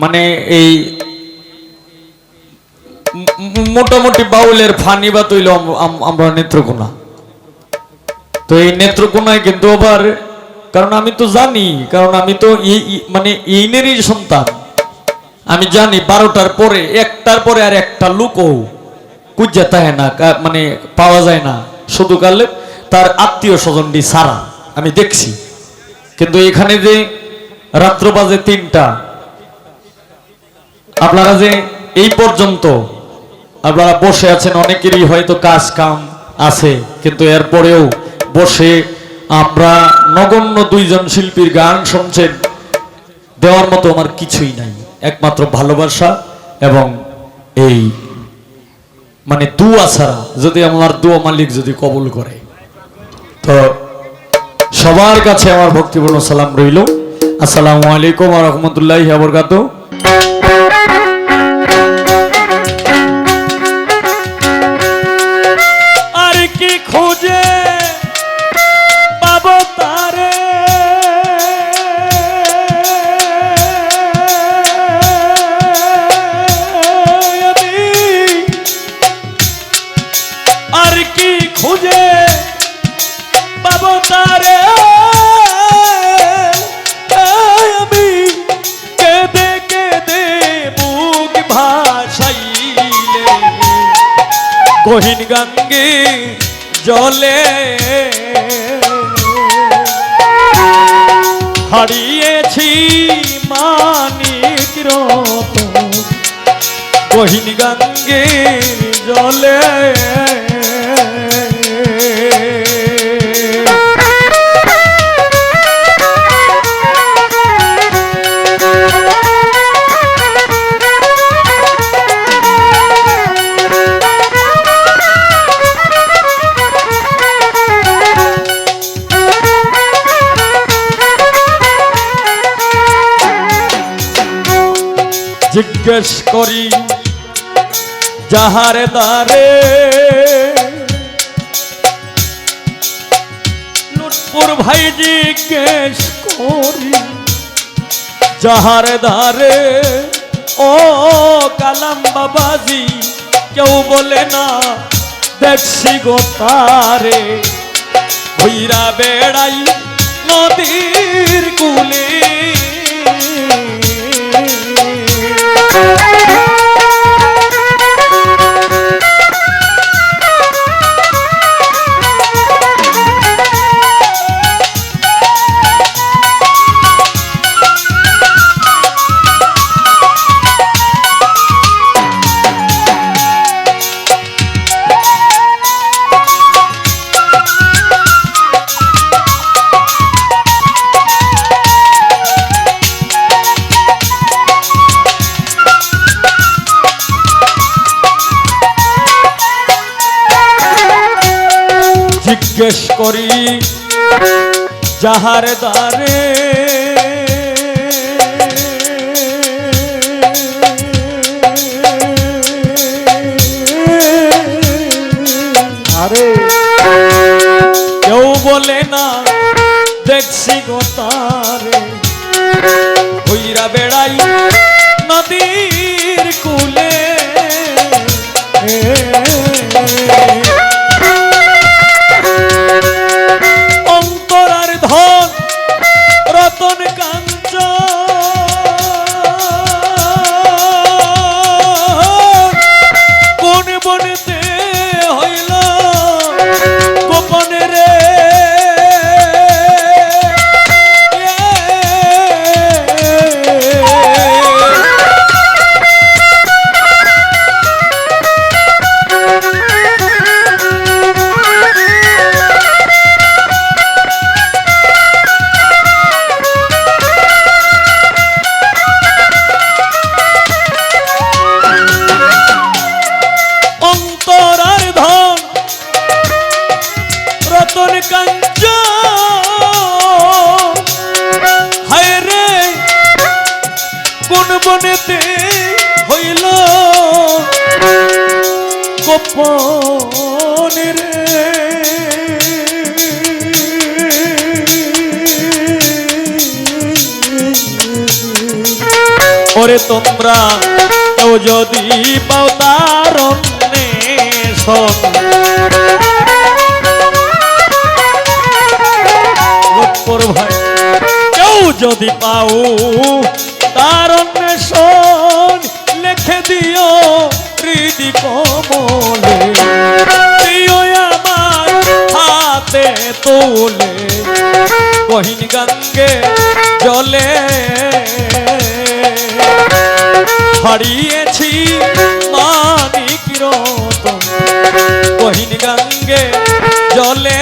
মানে এই মোটামুটি বাউলের ফানি বা তৈল আমরা নেত্রকোনা। তো এই নেত্রকোনায় কিন্তু আবার, কারণ আমি তো জানি, কারণ আমি তো মানে এইনেরই সন্তান, আমি জানি 12টার পরে 1টার পরে আর একটা লুকও কুজ্জা তাহে না, মানে পাওয়া যায় না, শুধু কালে তার আত্মীয় স্বজনটি সারা আমি দেখছি। কিন্তু এখানে যে রাত্র বাজে 3টা, আপনারা যে এই পর্যন্ত আপনারা বসে আছেন, অনেকেরই হয়তো কাজ কাম আছে, কিন্তু এরপরেও বসে আমরা নগণ্য 2 জন শিল্পীর গান শুনছেন, দেওয়ার মতো আমার কিছুই নাই, একমাত্র ভালোবাসা এবং এই মানে দুয়া ছাড়া, যদি আমার দুয়া মালিক যদি কবুল করে। তো সবার কাছে আমার ভক্তিপূর্ণ সালাম রইল। আসসালামু আলাইকুম ওয়া রাহমাতুল্লাহি ওয়া বারাকাতুহু। আর কি খোঁজে পাবো তারে, আর কি খুঁজে পাবো তারে, আমি কেঁদে কেঁদে বুক ভাসাইলে গহীন গঙ্গে জলে হারিয়েছি মানিক রতন গহীন গঙ্গে জলে। জিজ্ঞেস করি যাহারে দ্বারে, লুৎফুর ভাই জিজ্ঞেস করি যাহারে দ্বারে, ও কালাম বাবাজি কেউ বলে না দেখছি গো তারে, ঘুইরা বেড়াই নদীর কূলে, জিজ্ঞেস করি যাহার দ্বারে, আরে কেউ বলে না দেখছি গো তারে, ঘুইরা বেড়াই নদীর কূলে, অন্তরার ধন রতন কাঞ্চন কোন বনেতে হইল গোপনে রে, রতন কাঞ্চন হায় রে কোন বনেতে হইল গোপনে রে, ওরে তোমরা কেউ যদি পাও তার অন্বেষণ, লক্ষ্মর ভাই কেউ যদি পাও তার অন্বেষণ, লিখে দিও হৃদি কমলে, দিও আমার হাতে তোলে, গহীন গঙ্গে জলে হারিয়েছি মানিক রতন, গহীন গঙ্গে জলে।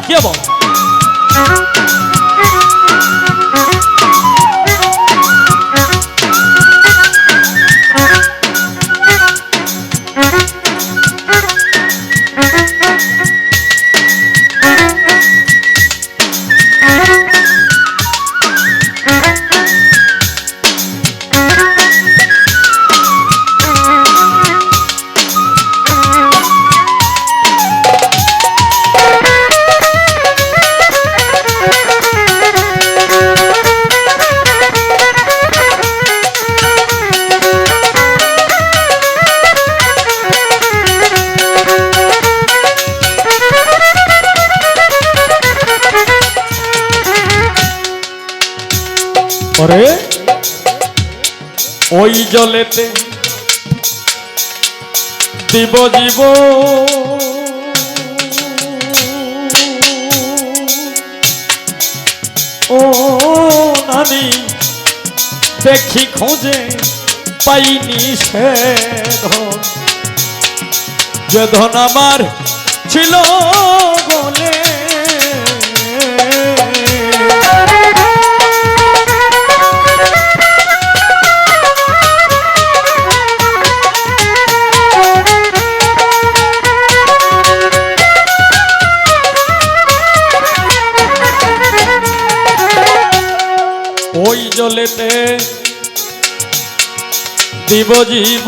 কে বল ওরে ওই জলেতে দিব জীব, ও নানি দেখি খোঁজে পাইনি সে ধন, যে ধন আমার ছিল বলে, ওই জলেতে দিব জীব,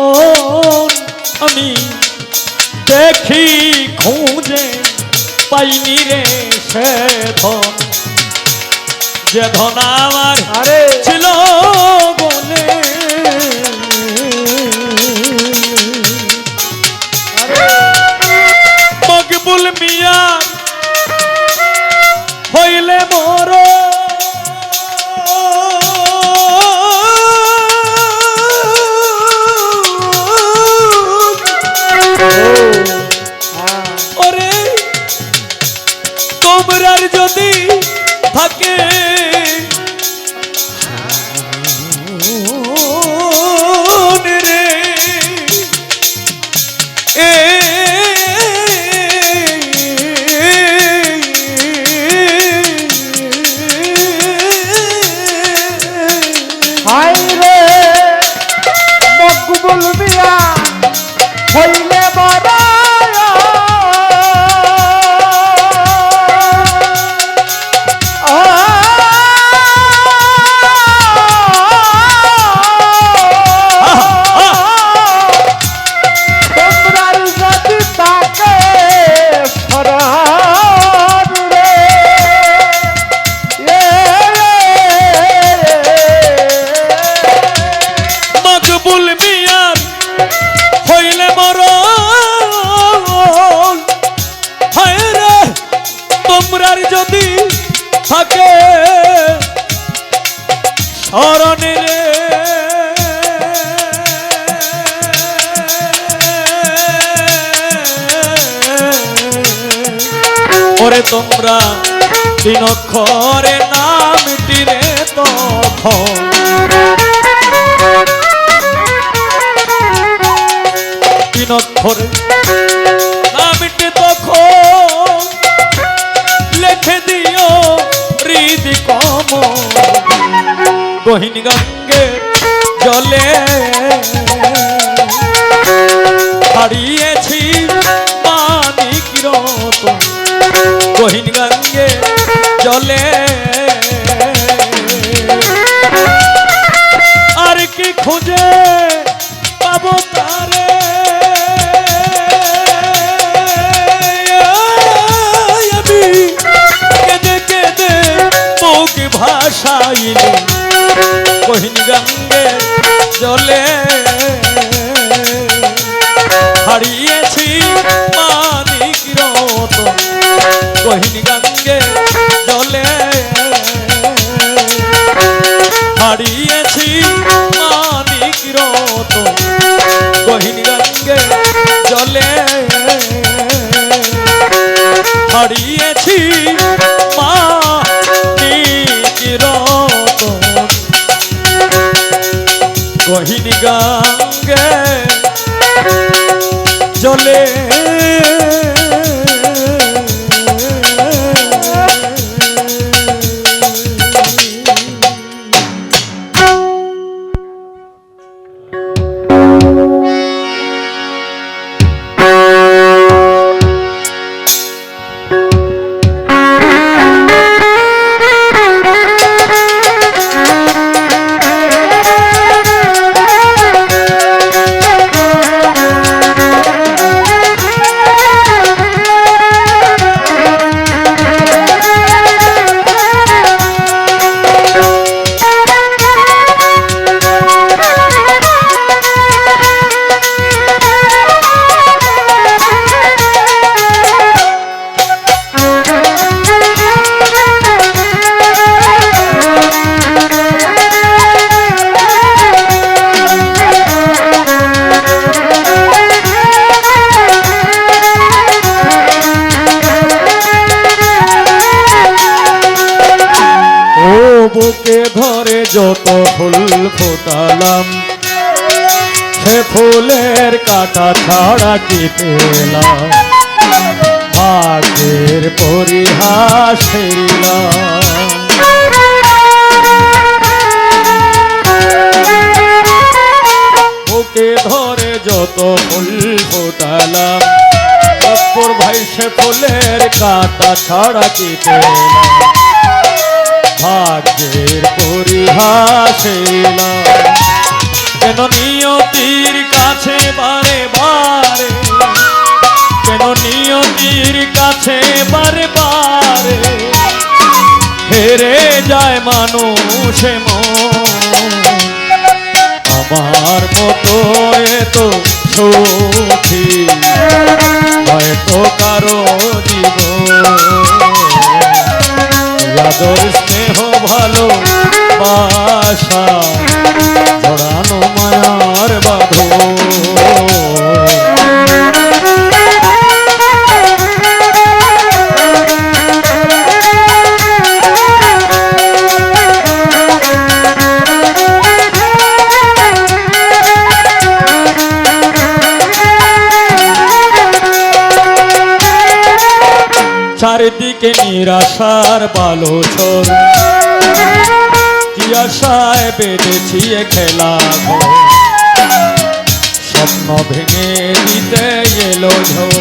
ও আমি দেখি খুঁজে পাইনি রে সে ধন, যে ধন আমার ছিল বলে, মকবুল মিয়া হইলে মোর ওরে, তোমরার যদি থাকে রে হইলে বড় তোমরার যদি তাকে ফরার রে, মকবুল মিয়ার হইলে মরণ, হায় রে তোমরার যদি থাকে স্মরণে রে, ওরে তোমরা তিন অক্ষরে নামটি রে তখন, তিন অক্ষরে না মিটে তখন লেখে দিও হৃদি কম গহীন গঙ্গে জলে হারিয়েছি মানিক রতন গহীন গঙ্গে জলে আর কি খুঁজে পাবো তারে আমি কেঁদে কেঁদে বুক ভাসাইলে গহীন গঙ্গে জলে হারিয়েছি মানিক রতন গহীন গঙ্গে জলে হারিয়েছি মানিক রতন গহীন গঙ্গে জলে হারিয়েছি মানিক রতন গহীন গঙ্গে জলে বুকে ধরে যত ফুল ফোটালাম সে ফুলের কাটা ছাড়া কি পেলাম ভাগ্যের পরিহাস ফেরিলাম বুকে ধরে যত ফুল ফোটালাম অপর ভাই সে ফুলের কাটা ছাড়া কি পেলাম ভাগ্যের পরিহাসেলা কেন নিয়তির কাছে বারে বারে কেন নিয়তির কাছে বারে বারে হেরে যায় মানুষ আমার মতো এত সুখী হয়তো কারো জীবন আদর স্নেহ ভালো বাসা জড়ানো মায়ার বাঁধন চারিদিকে নিরাশার বালোচন কি আশায় বেঁধেছি এ খেলা ঘর স্বপ্ন ভেঙে দিতে এলো ঝড়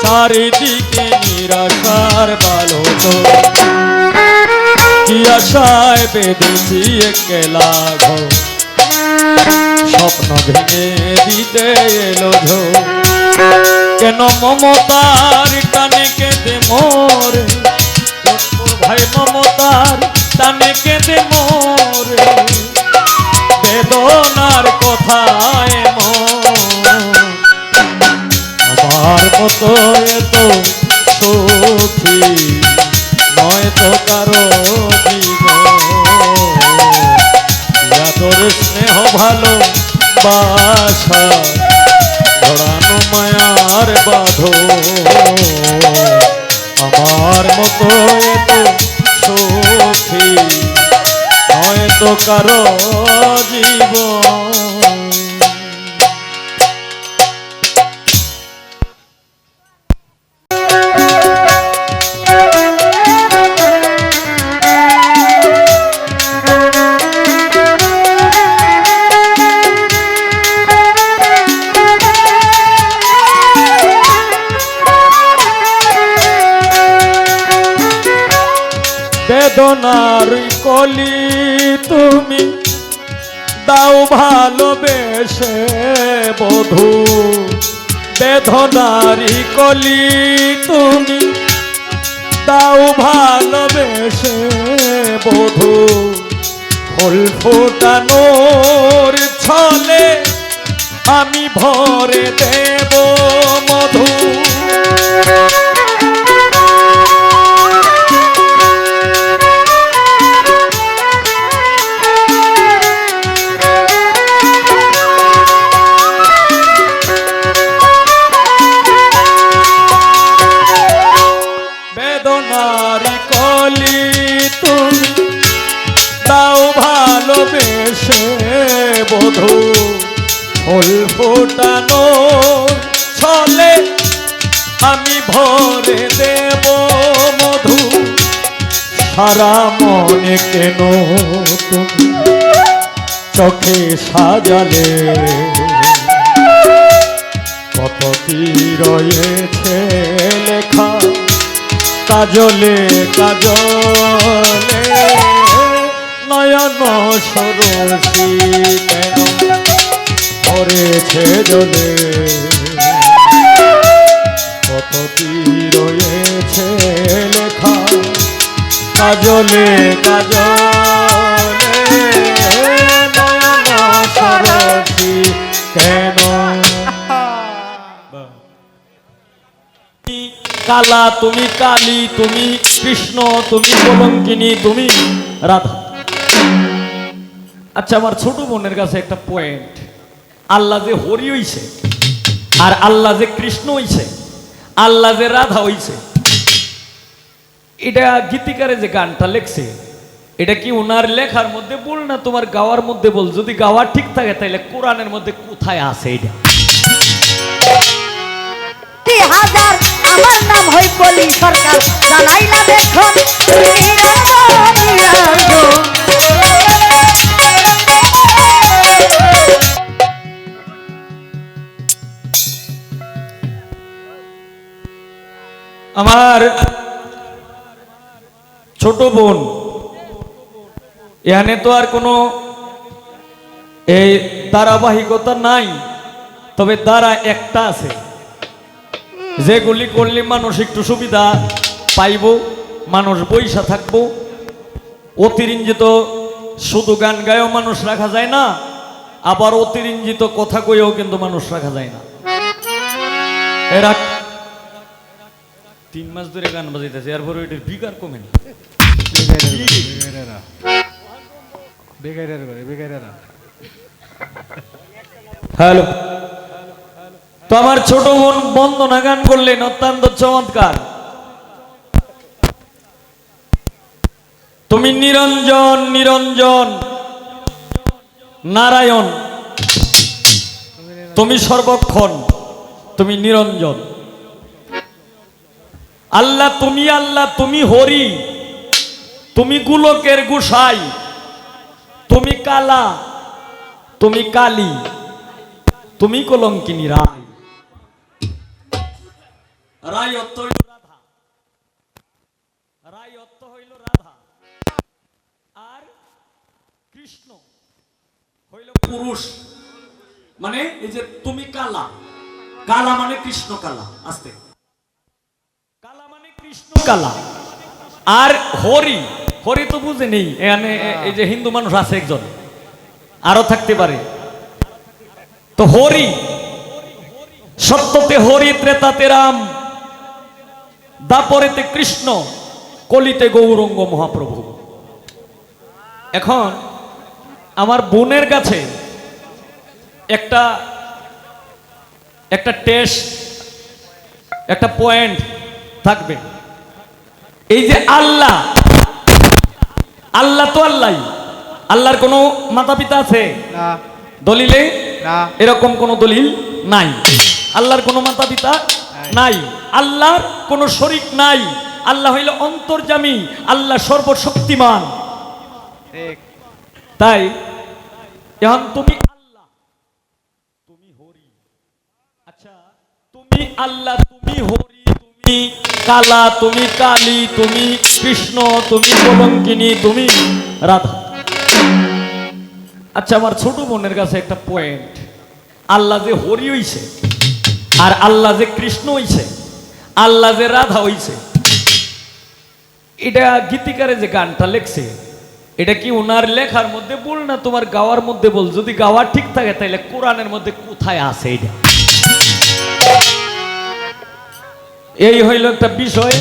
চারিদিকে নিরাশার বালোচন কি আশায় বেঁধেছি এ খেলা ঘর স্বপ্ন ভেঙে দিতে এলো ঝড় কেন মমতার টানে কেঁদে মোরে ভাই মমতার টানে কেঁদে মোরে বেদনার কথায় আমার মতো এত সুখী নয় তো কারো জীবন আদর স্নেহ ভালো বাসা জড়ানো মায়ার বাঁধন আমার মতো এত সুখী হয়তো কারো জীবন। বেদনার কলি তুমি দাও ভালোবেসে বধূ, বেদনারি কলি তুমি দাও ভালোবেসে বধূ, ফুল ফোটানোর ছলে আমি ভরে দেব মধু। বেদনারি কলি তুমি দাও ভালোবেসে বধূ, ফুল ফোটানো ছলে আমি ভরে দেব মধু। সারা মনে কেন তুমি চোখে সাজালে, কত কি রয়েছে লেখা কাজলে কাজলে, নয়ন সরসী কেন পড়েছে জলে, কত কি রয়েছে লেখা কাজলে কাজলে, নয়ন সরসী কেন। কালা তুমি কালী, তুমি কৃষ্ণ, তুমি কলঙ্কিনী, তুমি রাধা। আচ্ছা, আমার ছোট বোনের কাছে একটা পয়েন্ট, আল্লাহ যে হরি হইছে আর আল্লাহ যে কৃষ্ণ হইছে, আল্লাহ যে রাধা হইছে, এটা গীতিকারে যে গানটা লেখছে এটা কি ওনার লেখার মধ্যে বল না তোমার গাওয়ার মধ্যে বল? যদি গাওয়া ঠিক থাকে তাহলে কোরআনের মধ্যে কোথায় আছে এটা? হাজার আমার নাম হই বলি সরকার, জানাই না দেখুন আমার ছোট বোন, এখানে তো আর কোনো এই ধারাবাহিকতা নাই, তবে দ্বারা একটা আছে, যেগুলি করলে মানুষ একটু সুবিধা পাইব, মানুষ বৈশা থাকবো। অতিরঞ্জিত শুধু গান গায়েও মানুষ রাখা যায় না, আবার অতিরঞ্জিত কথা কইও কিন্তু মানুষ রাখা যায় না। এরা 3 মাস ধরে গান বাজাইতেছে, এরপরে ওইটার বিকার কমে না। হ্যালো, তো আমার ছোট বোন বন্দনা গান করলেন, অত্যন্ত চমৎকার। তুমি নিরঞ্জন নিরঞ্জন নারায়ণ, তুমি সর্বক্ষণ, তুমি নিরঞ্জন। আল্লাহ তুমি হরি, তুমি গোলকের গোসাই, তুমি কালা, তুমি কালী, তুমি কলঙ্কিনী রায়। রায় অর্থ হইল রাধা, রায় অর্থ হইল রাধা, আর কৃষ্ণ হইল পুরুষ। মানে এই যে তুমি কালা, কালা মানে কৃষ্ণ কালা, আস্তে, কালা মানে কৃষ্ণ কালা। আর হরি, হরি তো বুঝে নেই, এখানে এই যে হিন্দু মানুষ আছে একজন, আরো থাকতে পারে। তো হরি, সত্যতে হরি, ত্রেতাতে রাম, দাপরেতে কৃষ্ণ, কলিতে গৌরঙ্গ মহাপ্রভু। এখন আমার বোনের কাছে একটা টেস্ট, একটা পয়েন্ট থাকবে। এই যে আল্লাহ, আল্লাহ তো আল্লাহ, আল্লাহর কোনো মাতা পিতা আছে? না দলিলে না এরকম কোনো দলিল নাই। আল্লাহর কোনো মাতা পিতা নাই, আল্লাহর কোনো শরীক নাই। আল্লাহ হইল অন্তর্যামী, আল্লাহ সর্বশক্তিমান। ঠিক তাই এখন তুমি আল্লাহ, তুমি হরি। আচ্ছা, তুমি আল্লাহ, তুমি হরি, তুমি কালা, তুমি কালী, তুমি কৃষ্ণ, তুমি কলঙ্কিনী, তুমি রাধা। আচ্ছা, আমার ছোট বোনের কাছে একটা পয়েন্ট, আল্লাহ যে হরি হইছে আর আল্লাহ যে কৃষ্ণ হইছে, আল্লাহ যে রাধা হইছে, এটা গীতিকারে যে গানটা লেখছে এটা কি ওনার লেখার মধ্যে বল না তোমার গাওয়ার মধ্যে বল? যদি গাওয়া ঠিক থাকে তাহলে কোরআনের মধ্যে কোথায় আছে এটা? এই হইল একটা বিষয়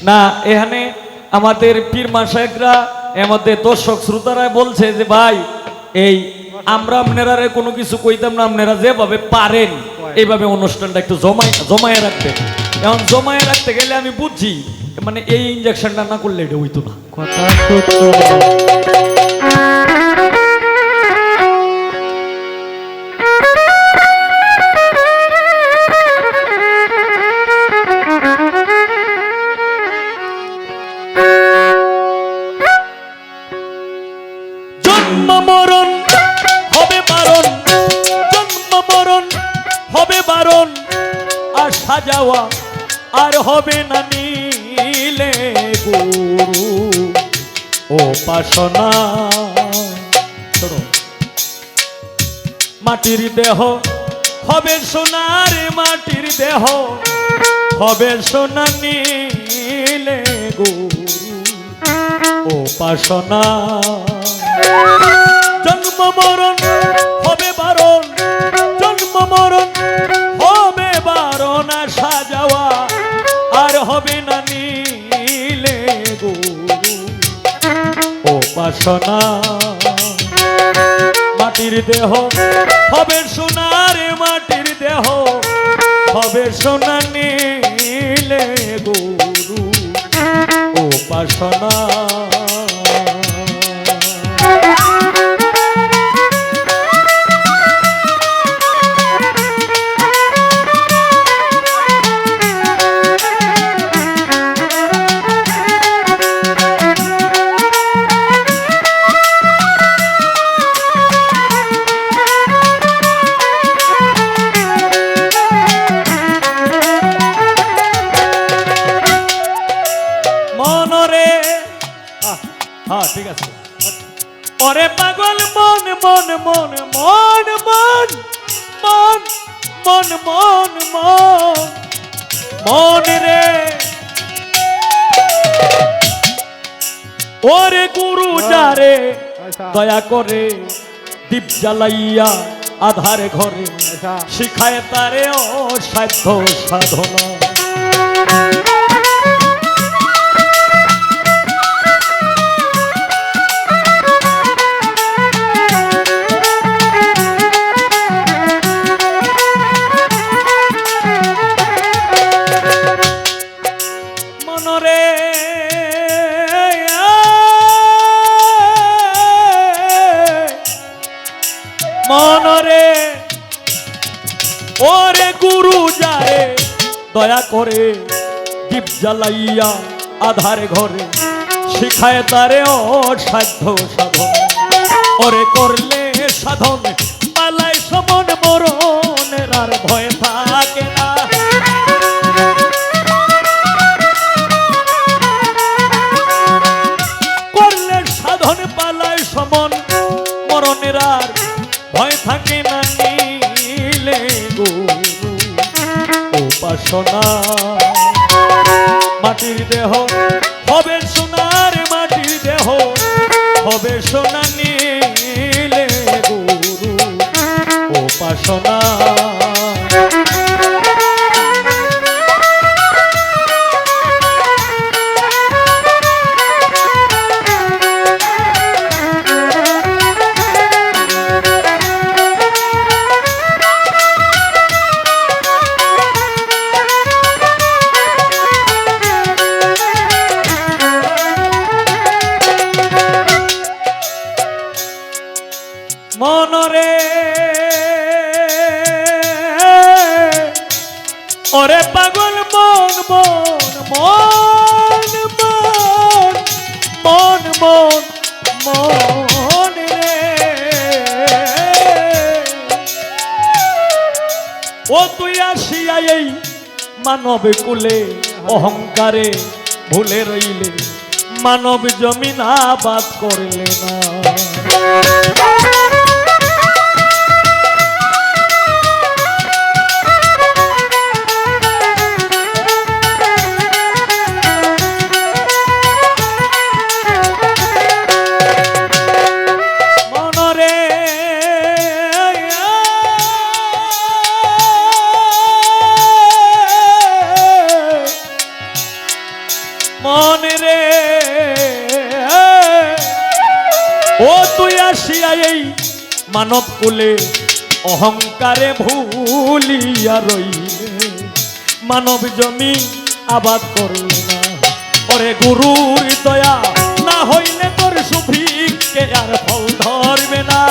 না। এখানে আমাদের পীর মাশায়েখরা, আমাদের দর্শক শ্রোতারা বলছে যে ভাই, এই আমরা আপনারা কোনো কিছু কইতাম না, আপনারা যেভাবে পারেন এইভাবে অনুষ্ঠানটা একটু জমায়ে রাখবেন। এখন জমায়ে রাখতে গেলে আমি বুঝছি, মানে এই ইনজেকশনটা না করলে এটা হইতো না। কথা সত্য জন্ম মরণ হবে বারণ, জন্ম মরণ হবে বারণ, আর সাজাওয়া আর হবে না নীলে গুরু ও পাশনা। মাটির দেহ হবে সোনার, মাটির দেহ হবে সোনা, নীলে গুরু ও পাশনা। জন্ম মরণ হবে বারণ, জন্ম মরণ হবে বারণ, আর সাজাওয়া আর হবে না নীলে গুরু ও পাশনা। মাটির দেহ হবে সোনার, মাটির দেহ হবে সোনা, নীলে গুরু ও পাশনা। হ্যাঁ, ঠিক আছে। ওরে পাগল মন, মন মন মন মন মন মন মন মন মন রে, ওরে গুরু যারে দয়া করে দীপ জ্বালাইয়া আধারে ঘরে শিখায় তারে অসাধ্য সাধনা। মনরে ওরে গুরু যারে দয়া করে দীপ জ্বালাইয়া আধারে ঘরে শিখায় তারে অসাধ্য সাধন। ওরে করলে সাধন পালায় সমন মরণের আর ভয় থাকে না। করলে সাধন পালায় সমন মরণের আর ভয় থাকে না, নীলে গুরু ও পাশনা। মাটির দেহ হবে সোনার, মাটির দেহ হবে সোনা, নীলে গুরু ও পাশনা। মনরে ওরে পাগল মন মন মন মন মন মন রে ও তুই আসিয়া এই মানব কুলে অহংকারে ভুলে রইলে মানব জমিন আবাদ করলে না মনে রে ও তুই আসিয়া এই মানব কুলে অহংকারে ভুলিয়া রইলে মানব জমি আবাদ করলে না ওরে গুরুর দয়া না হইলে তোর সুভিক্ষে আর ফল ধরবে না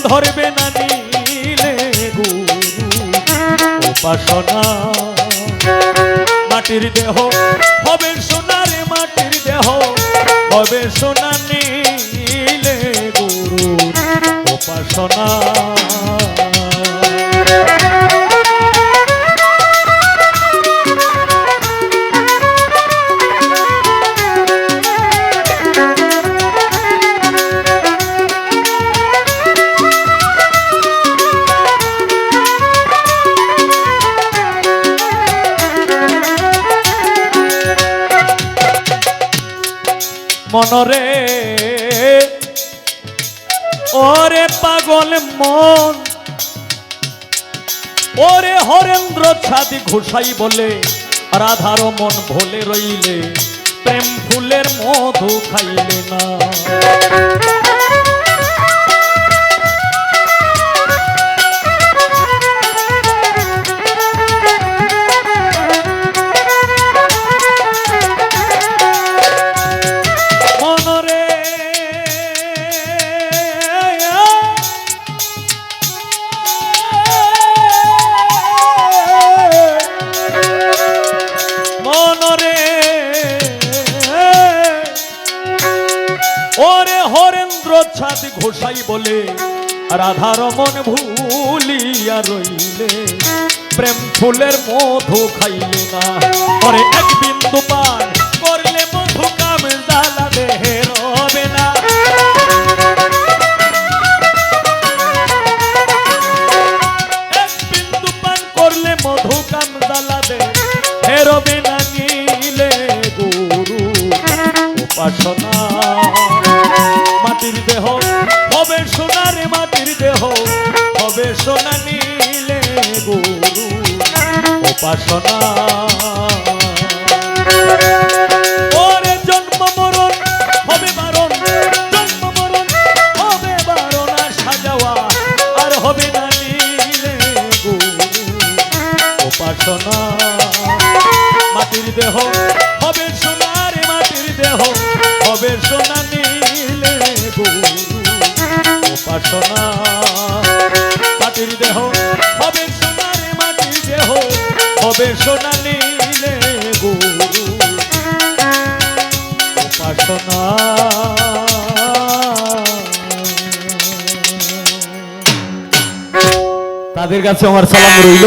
ধরবে না নীলে গুরু উপাসনা মাটির দেহ হবে সোনার মাটির দেহ হবে সোনা নীলে গুরু উপাসনা মনরে ওরে পাগল মন ওরে হরেন্দ্র ছাদি ঘোষাই বলে রাধার মন ভোলে রইলে প্রেম ফুলের মধু খাইলে না ওরে হরেন্দ্র ছাদ ঘোষাই বলে রাধার মন ভুলিয়া রইলে প্রেম ফুলের মধু খাইলে না ওরে এক বিন্দু পান করলে মধু কাম জ্বালা দেহে রবে না এক বিন্দু পান করলে মধু কাম জ্বালা দেহে রবে না নীলে গুরু উপাসনা মাটির দেহ হবে সোনার মাটির দেহ হবে সোনা নীলে গুরু উপাসনা ওরে জন্ম মরণ হবে বারণ জন্ম মরণ হবে বারণ আসা যাওয়া আর হবে না নীলে গুরু উপাসনা মাটির দেহ হবে সোনার মাটির দেহ হবে সোনা নীলে গুরু উপাসনা মাটির দেহ হবে সোনার মাটির দেহ হবে সোনা নীলে গুরু উপাসনা তাদের কাছে আমার সালাম রইল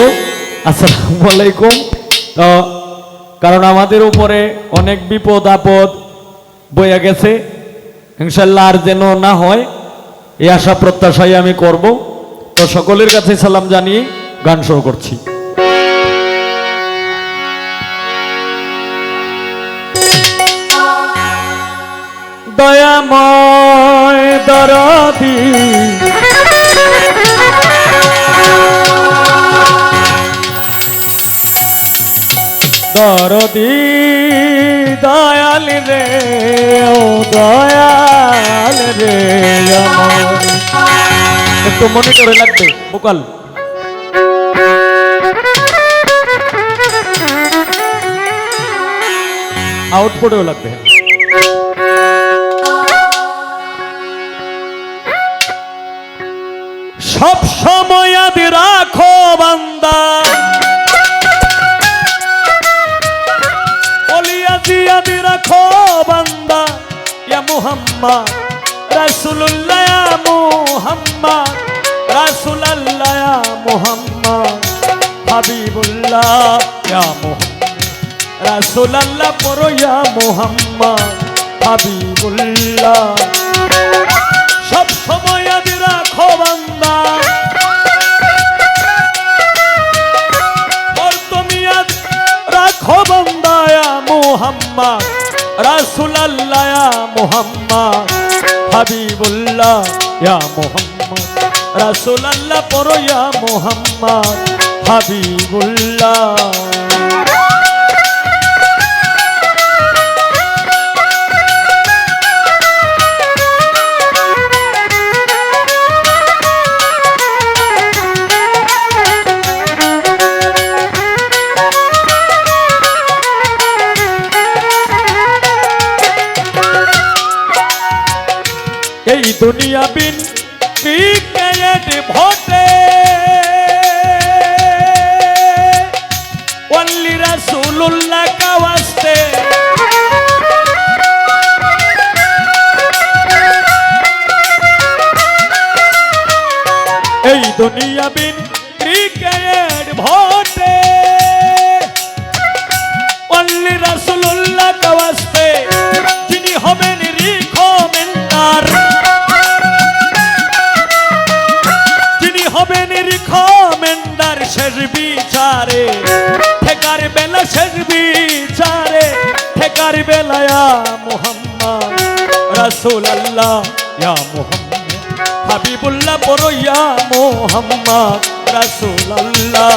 আসসালামু আলাইকুম তো কারণ আমাদের উপরে অনেক বিপদ আপদ বইয়া গেছে ইনশাআল্লাহ আর যেন না হয় এই আশা প্রত্যাশাই আমি করব তো সকলের কাছে সালাম জানিয়ে গান শুরু করছি দয়াময় দরদি দরদি দয়াল রে ও দয়াল রে আমার। একটু মনে করে লাগবে ভোকাল। আউটপুটেও লাগবে। সব সময় আদি রাখো বান্দা বলিয়া দিয়াদি রাখো বান্দা ইয়া মুহাম্মদ রাসূলুল্লাহ ইয়া মুহাম্মদ রাসূলুল্লাহ ইয়া মুহাম্মদ হাবিবুল্লাহ ইয়া মুহাম্মদ রাসূলুল্লাহ পড়ো ইয়া মুহাম্মদ হাবিবুল্লাহ। সব সময় আদি রাখো বান্দা और तुम याद राखो बंदा या मुहम्मद रसूलुल्लाह या मुहम्मद हबीबुल्लाह या मुहम्मद रसूलुल्लाह पढ़ो या मुहम्मद हबीबुल्लाह। এই দুনিয়া বিন ক্রিকেট ভোটে ওয়ালি রাসূলুল্লাহ কা ওয়াস্তে এই দুনিয়া বিন ক্রিকেট ভোটে ওয়ালি রাসূলুল্লাহ কা ওয়াস্তে যিনি হবেন রিকমেন্ডার রিকমেন্ডার শেষ বিচারে ঠেকার বেলা শেষ বিচারে ঠেকার বেলা ইয়া মুহাম্মদ রাসূলুল্লাহ ইয়া মুহাম্মদ হাবিবুল্লাহ পড়ো ইয়া মুহাম্মদ রাসূলুল্লাহ।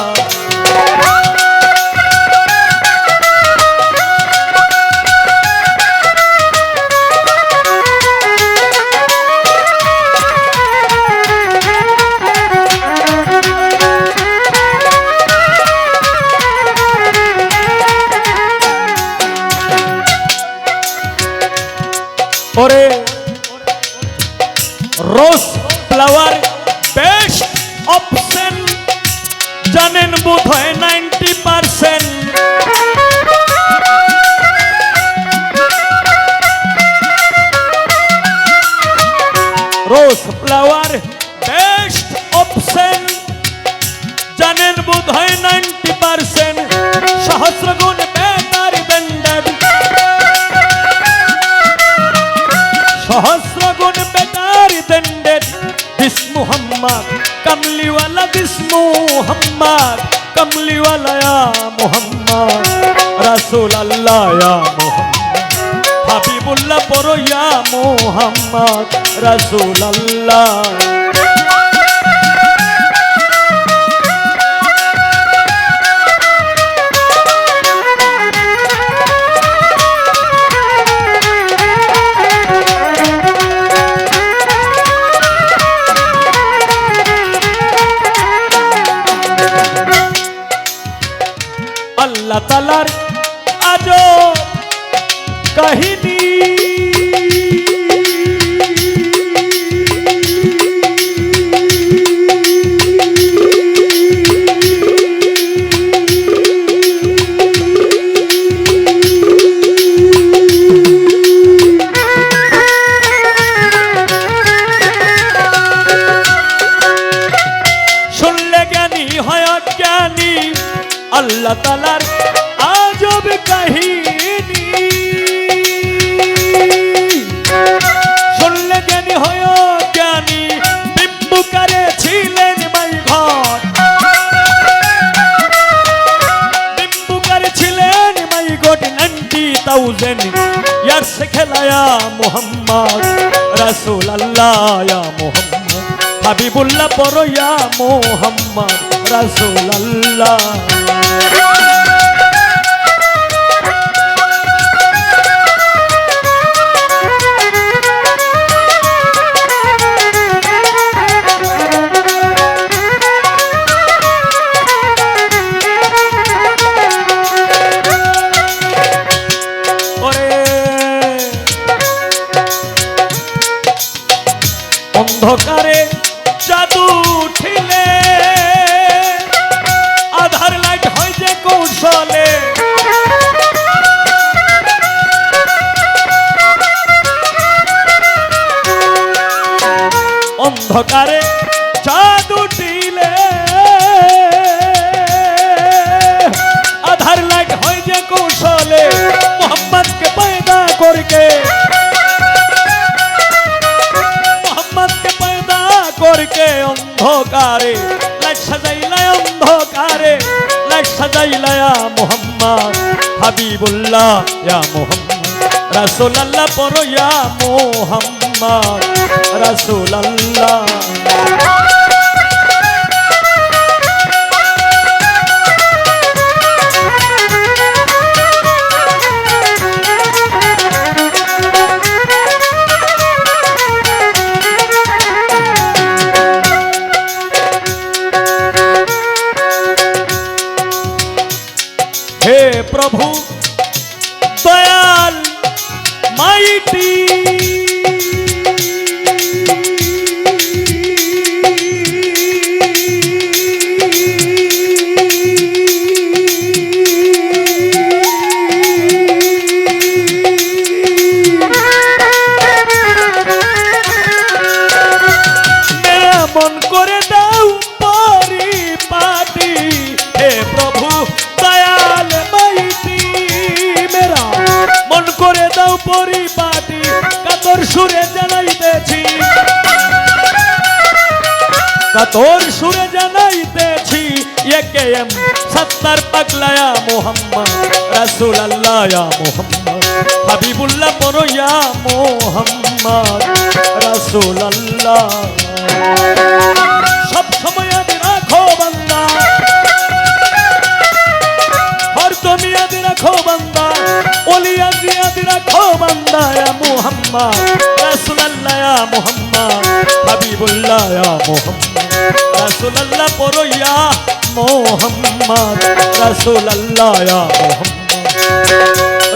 ওরে রোজ ফ্লাওয়ার বেস্ট অপশন জানেন বোধ হয় 90%। রোজ ফ্লাওয়ার বেস্ট অপশন জানেন বোধ হয় 90%। সহস্র গুণ বেটার দণ্ডাদ সহস্র গুণ বেটার দণ্ডেদ দিস মুহাম্মদ কমলিওয়ালা দিস মুহাম্মদ কমলিওয়ালা ইয়া মুহাম্মদ রাসূলুল্লাহ ইয়া মুহাম্মদ হাবিবুল্লাহ পড়ো ইয়া মুহাম্মদ রাসূলুল্লাহ। আল্লাহ তাআলার আজব কাহিনী শুনলে জ্ঞানী হয় অজ্ঞানী আল্লাহ তাআলার আজব কাহিনী শুনলে জ্ঞানী হয় জ্ঞানী বিম্বুকারে ছিলেন মাইঘট বিম্বুকারে ছিলেন মাইঘট 90,000 ইয়ার সে খেলায়া মুহাম্মদ রাসূলুল্লাহ ইয়া মুহাম্মদ হাবিবুল্লাহ পড়ো ইয়া মুহাম্মদ রাসূলুল্লাহ। অন্ধকারে জাদু ঠিলে আধার লাইট হয় যে কৌশলে অন্ধকারে জাদু ঠিলে আধার লাইট হয় যে কৌশলে মোহাম্মদকে পয়দা করকে করকে অন্ধকারে লাইট সাজাইলায় অন্ধকারে লাইট সাজাইলায়া মোহাম্মদ হাবিবুল্লাহ ইয়া মোহাম্মদ রাসূলুল্লাহ পড়ো ইয়া মোহাম্মদ রাসূলুল্লাহ हे प्रभु दयाल माइटी मेरा मन करे दाऊ परिपाटी हे प्रभु दयाल माइटी मेरा मन करे दाऊ परिपाटी कातोर सुरे জানাইতেছি কাতর সুরে জানাইতেছি একে এম সত্তার পাগলায়া মোহাম্মদ রাসূলুল্লাহ ইয়া মোহাম্মদ হাবিবুল্লাহ পড়ো ইয়া মোহাম্মদ রাসূলুল্লাহ সব সময় আদি রাখো বান্দা হরদম আদি রাখো বান্দা ওলি আদি রাখো বান্দা ইয়া মোহাম্মদ রাসূলুল্লাহ ইয়া মোহাম্মদ হাবিবুল্লাহ ইয়া মোহাম্মদ রাসূলুল্লাহ পড়ো ইয়া মোহাম্মদ রাসূলুল্লাহ ইয়া মোহাম্মদ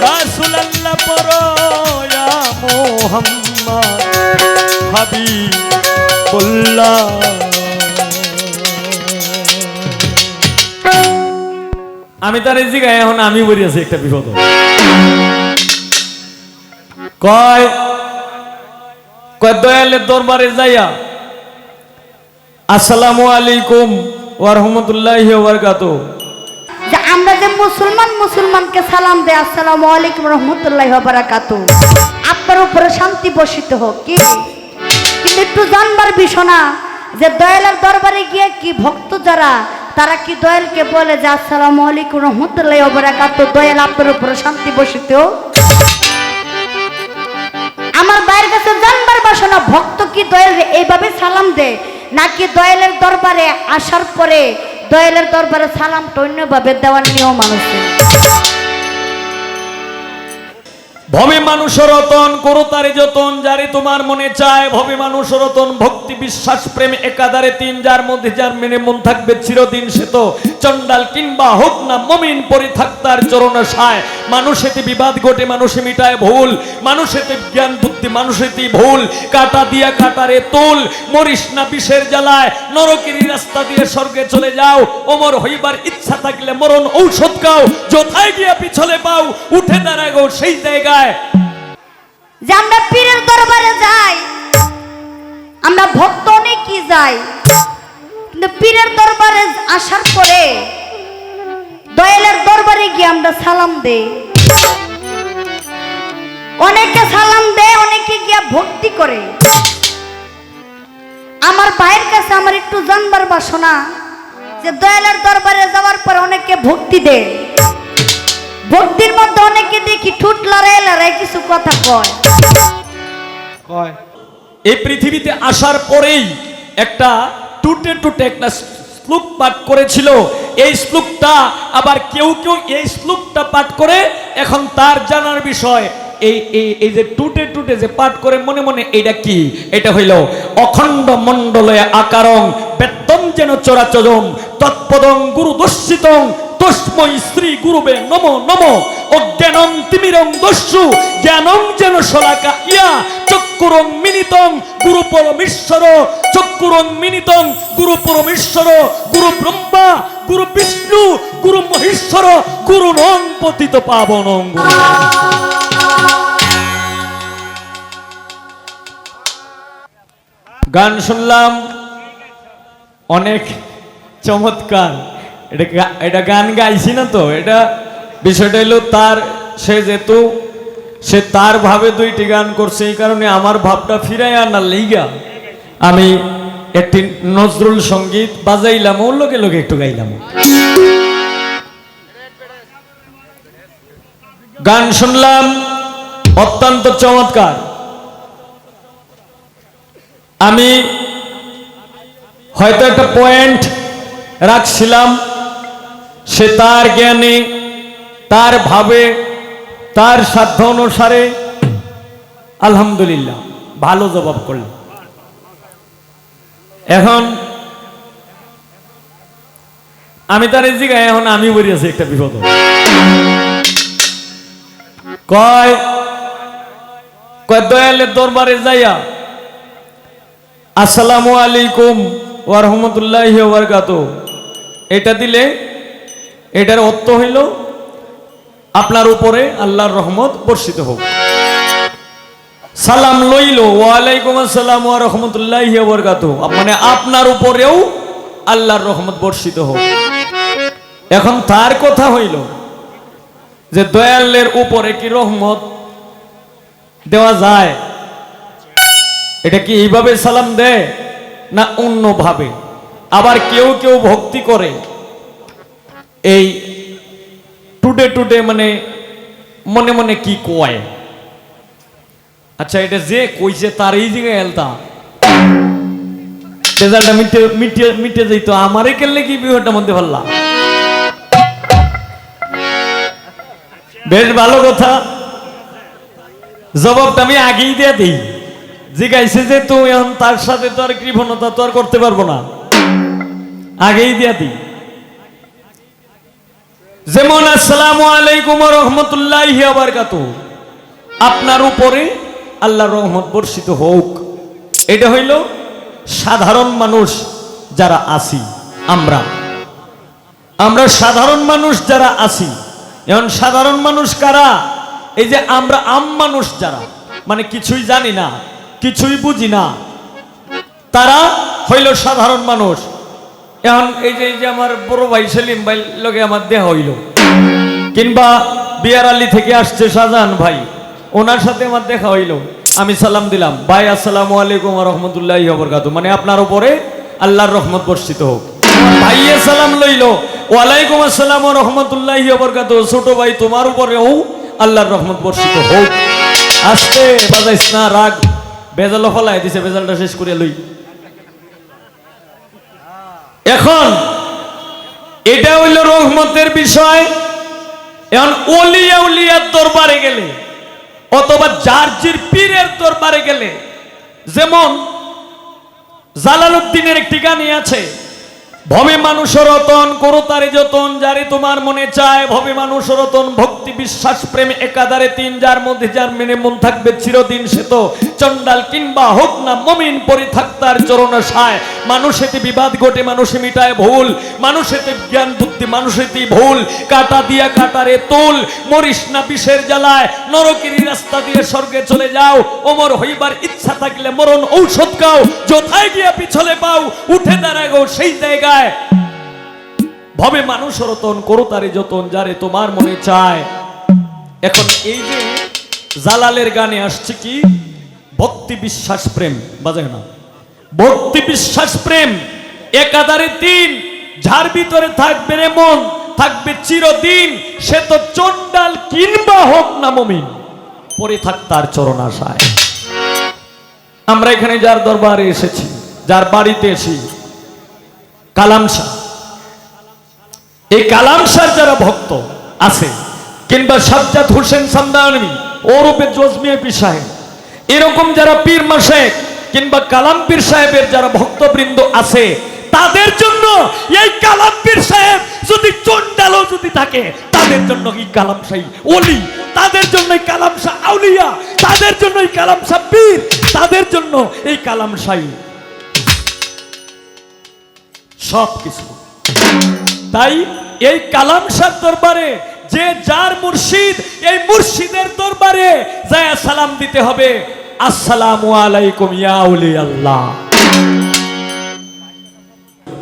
রাসূলুল্লাহ পড়ো ইয়া মোহাম্মদ হাবিবুল্লাহ আমি তার জিগায় এখন আমি বলি আছি একটা বিপদ কয় কয় দয়ালের দরবারে যাইয়া আসসালামু আলাইকুম ওয়া রাহমাতুল্লাহি ওয়া বারাকাতুহু যে আমরা যে মুসলমানকে সালাম দেয় আসসালামু আলাইকুম রহমতুল্লাহি ওয়া বারাকাতুহু আপনার উপরে শান্তি বর্ষিত হোক কি কিন্তু একটু জানবার বিষয় না যে দয়ালের দরবারে গিয়ে কি ভক্ত যারা তারা কি দয়ালকে বলে যে আসসালামু আলাইকুম রহমতুল্লাহি ওয়া বারাকাতুহু দয়াল আপনার উপরে শান্তি বর্ষিত হোক আমার বাইরের কাছে জানবার বিষয় না ভক্ত কি দয়াল এইভাবে সালাম দেয় নাকি দয়ালের দরবারে আসার পরে দয়ালের দরবারে সালাম অন্যভাবে দেওয়ার নিয়ম আছে ভবে মানুষ রতন করো তারে যতন যারে তোমার মনে চায় ভবে মানুষ রতন ভক্তি বিশ্বাস প্রেম একাধারে তিন যার মধ্যে যার মেনে মন থাকবে চিরদিন সে তো চন্ডাল কিংবা হোক না মমিন পরি থাকতার চরণ সায় মানুষেতে বিবাদ ঘটে মানুষে মিটায় ভুল মানুষেতে জ্ঞান বুদ্ধি মানুষেতে ভুল কাটা দিয়া কাটারে তোল মরিস না বিষের জ্বালায় নরকেরই রাস্তা দিয়ে স্বর্গে চলে যাও ওমর হইবার ইচ্ছা থাকলে মরণ ঔষধ খাও যথায় গিয়া পিছলে পাও উঠে দাঁড়াগো সেই জায়গায় যে আমরা পীরের দরবারে যাই আমরা ভক্ত অনেকই যাই কিন্তু পীরের দরবারে আসার পরে দয়ালের দরবারে গিয়ে আমরা সালাম দেই অনেকে সালাম দেয় অনেকে গিয়া ভক্তি করে আমার ভাইয়ের কাছে আমার একটু জানবার বাসনা যে দয়ালের দরবারে যাওয়ার পর অনেকে ভক্তি দেয় ভক্তির মধ্যে অনেকে দেখি ঠুট লড়াই লড়াই কিছু কথা কয় কয় এই পৃথিবীতে আসার পরেই একটা টুটে টুটে একটা শ্লোক পাঠ করেছিল এই শ্লোকটা আবার কেউ কেউ এই শ্লোকটা পাঠ করে এখন তার জানার বিষয় এই যে টুটে টুটে যে পাঠ করে মনে মনে এটা কি এটা হইল অখণ্ড মণ্ডলয় আকারং বেত্তম যেন চরাচরম তৎপদং গুরু দর্শিতং তস্মৈ শ্রী গুরুবে নমো নমো অজ্ঞানং তিমিরং দস্যু জ্ঞানং যেন শলাকা ইয়া চক্ষুরং মিনিত মিলিতং গুরু পরমেশ্বর, চক্ষুরং মিলিতং গুরু পরমেশ্বর, গুরু ব্রহ্মা গুরু বিষ্ণু গুরু মহেশ্বর, গুরু নং পতিত পাবনং গুরু। গান শুনলাম অনেক চমৎকার। এটা গান গাইছি না তো, এটা বিষয়টা হলো তার, সে যেহেতু সে তার ভাবে দুইটি গান করছে, এই কারণে আমার ভাবটা ফিরাই আনার লিগা আমি একটি নজরুল সঙ্গীত বাজাইলাম, ওর লোকে লোকে একটু গাইলাম। গান শুনলাম অত্যন্ত চমৎকার। আমি হয়তো একটা পয়েন্ট রাখছিলাম, সে তার জ্ঞানে তার ভাবে তার সাধ্য অনুসারে আলহামদুলিল্লাহ ভালো জবাব করল। এখন আমি তার এই জায়গায় এখন আমি বলিয়াছি একটা বিপদ, কয় কয় দয়ালের দরবারে যাইয়া আসসালামু আলাইকুম ওয়া রাহমাতুল্লাহি ওয়া বারাকাতুহু এটা দিলে এটার অর্থ হইল আপনার উপরে আল্লাহর রহমত বর্ষিত হোক। সালাম লইল ওয়া আলাইকুম আসসালাম ওয়া রাহমাতুল্লাহি ওয়া বারাকাতুহু, মানে আপনার উপরেও আল্লাহর রহমত বর্ষিত হোক। এখন তার কথা হইল যে দয়ালের উপরে কি রহমত দেওয়া যায়? এটা কি এইভাবে সালাম দেয় না অন্যভাবে? আবার কেউ কেউ ভক্তি করে এই টুডে টুডে, মানে মনে মনে কি কয়। আচ্ছা, এটা যে কইছে তার এই জায়গায় এলতা রেজাল্টটা মিটে যাইতো, আমারে কেলে কি বিহটা মধ্যে ভাল্লা। বেশ ভালো কথা, জবাবটা আমি আগেই দিয়ে দিই। জিজ্ঞাসা যে তো এখন তার সাথে তো আর কৃপণতা তো আর করতে পারবো না, আগেই দিয়া দিই। যেমন আসসালামু আলাইকুম ওয়া রাহমাতুল্লাহি ওয়া বারাকাতুহু, আপনার উপরে আল্লাহর রহমত বর্ষিত হোক। এটা হইল সাধারণ মানুষ যারা আছি, আমরা সাধারণ মানুষ যারা আছি। এখন সাধারণ মানুষ কারা? এই যে আমরা আম মানুষ যারা, মানে কিছুই জানি না কিছুই বুঝি না, তারা হইল সাধারণ মানুষ। এখন এই যে আমার বড় ভাই সেলিম ভাই লোকে আমার দেখা হইল, কিংবা বিয়ার আলী থেকে আসছে শাহজাহান ভাই, ওনার সাথে আমার দেখা হইল, আমি সালাম দিলাম, ভাই আসসালামু আলাইকুম ওয়া রাহমাতুল্লাহি ওয়া বারাকাতুহু, মানে আপনার উপরে আল্লাহর রহমত বর্ষিত হোক। ভাইয়ে সালাম লইল ওয়ালাইকুম আসসালাম ওয়া রাহমাতুল্লাহি ওয়া বারাকাতুহু, ছোট ভাই তোমার উপরেও আল্লাহর রহমত বর্ষিত হোক। আস্তে বাজাইস না, রাগ বেজাল ফলাই দিছে, বেজালটা শেষ করে লই। এখন এটা হইল রহমতের বিষয়। এখন ওলিয়া উলিয়ার দরবারে গেলে অথবা জারজির পীরের দরবারে গেলে, যেমন জালালউদ্দিনের একটি গানই আছে, ভবে মানুষ রতন করো তারে যতন, যারে তোমার মনে চায় ভবে মানুষ রতন, ভক্তি বিশ্বাস প্রেম একাধারে তিন, যার মধ্যে যার মেনে মন থাকবে চিরদিন, সে তো চন্ডাল কিংবা হোক না মমিন, পরি থাক তার চরণাশায়। মানুষেতে বিবাদ ঘটে মানুষে মিটায় ভুল, মানুষেতে জ্ঞান বুদ্ধি মানুষেতেই ভুল, কাটা দিয়া কাটারে তুল, মরিস না বিষের জ্বালায়, নরকেরই রাস্তা দিয়ে স্বর্গে চলে যাও, অমর হইবার ইচ্ছা থাকলে মরণ ঔষধ খাও, যথায় গিয়া পিছলে পাও উঠে দাঁড়াগো সেই জায়গায়। ভবে মানুষ রতন করো তারে যতন, যারে তোমার মনে চায়। এখন এই যে জালালের গানে আসছে কি ভক্তি বিশ্বাস প্রেম, বাজায় না, ভক্তি বিশ্বাস প্রেম একাধারে তিন, যার ভিতরে থাকবে রে মন থাকবে চিরদিন, সে তো চন্ডাল কিংবা হোক না মুমিন, পরে থাক তার চরণ আশায়। আমরা এখানে যার দরবারে এসেছি, যার বাড়িতে এসি, কালাম শাহ, এই কালাম শাহ যারা ভক্ত আছে, কিংবা সাজ্জাদ হোসেন সামদানি ওরূপে জজমিয়া পীর সাহেব, এরকম যারা পীর মাশেখ কিংবা কালাম পীর সাহেবের যারা ভক্তবৃন্দ আছে, তাদের জন্য এই কালাম পীর সাহেব যদি চন্ডালও যদি থাকে, তাদের জন্য এই কালাম শাহ ওলি, তাদের জন্য কালাম শাহ আউলিয়া, তাদের জন্য কালাম শাহ পীর, তাদের জন্য এই কালাম শাহী সব কিছু। তাই এই কালাম শাহ দরবারে যে যার মুর্শিদ, এই মুর্শিদের দরবারে যায় সালাম দিতে হবে, আসসালামু আলাইকুম ইয়া আউলি আল্লাহ।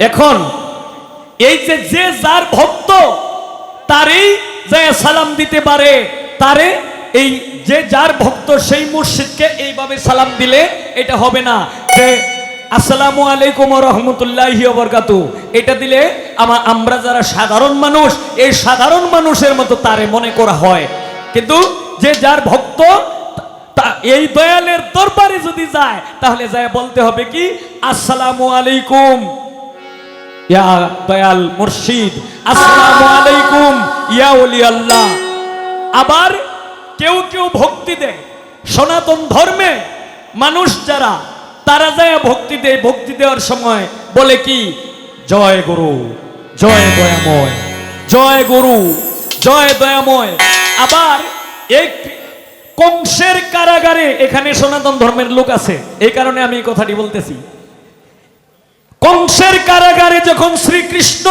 এখন এই যে যে যার ভক্ত তারই যায় সালাম দিতে পারে, তারে এই যে যার ভক্ত সেই মুর্শিদকে এইভাবে সালাম দিলে এটা হবে না যে আসসালামু আলাইকুম ওয়া রাহমাতুল্লাহি ওয়া বারাকাতুহু, এটা দিলে আমরা যারা সাধারণ মানুষ এই সাধারণ মানুষের মতো তারে মনে করা হয়। কিন্তু যে যার ভক্ত এই দয়ালের দরবারে যদি যায় তাহলে যায় বলতে হবে কি আসসালামু আলাইকুম ইয়া দয়াল মুর্শিদ, আসসালামু আলাইকুম ইয়া ওলি আল্লাহ। আবার কেউ কেউ ভক্তি দেয় সনাতন ধর্মে মানুষ যারা, তারা যায় ভক্তি দেয়, ভক্তি দেওয়ার সময় বলে কি জয় গুরু জয় দয়াময়, জয় গুরু জয় দয়াময়। আবার এই কংসের কারাগারে, এখানে সনাতন ধর্মের লোক আছে এই কারণে আমি এই কথাটি বলতেছি, কংসের কারাগারে যখন শ্রীকৃষ্ণ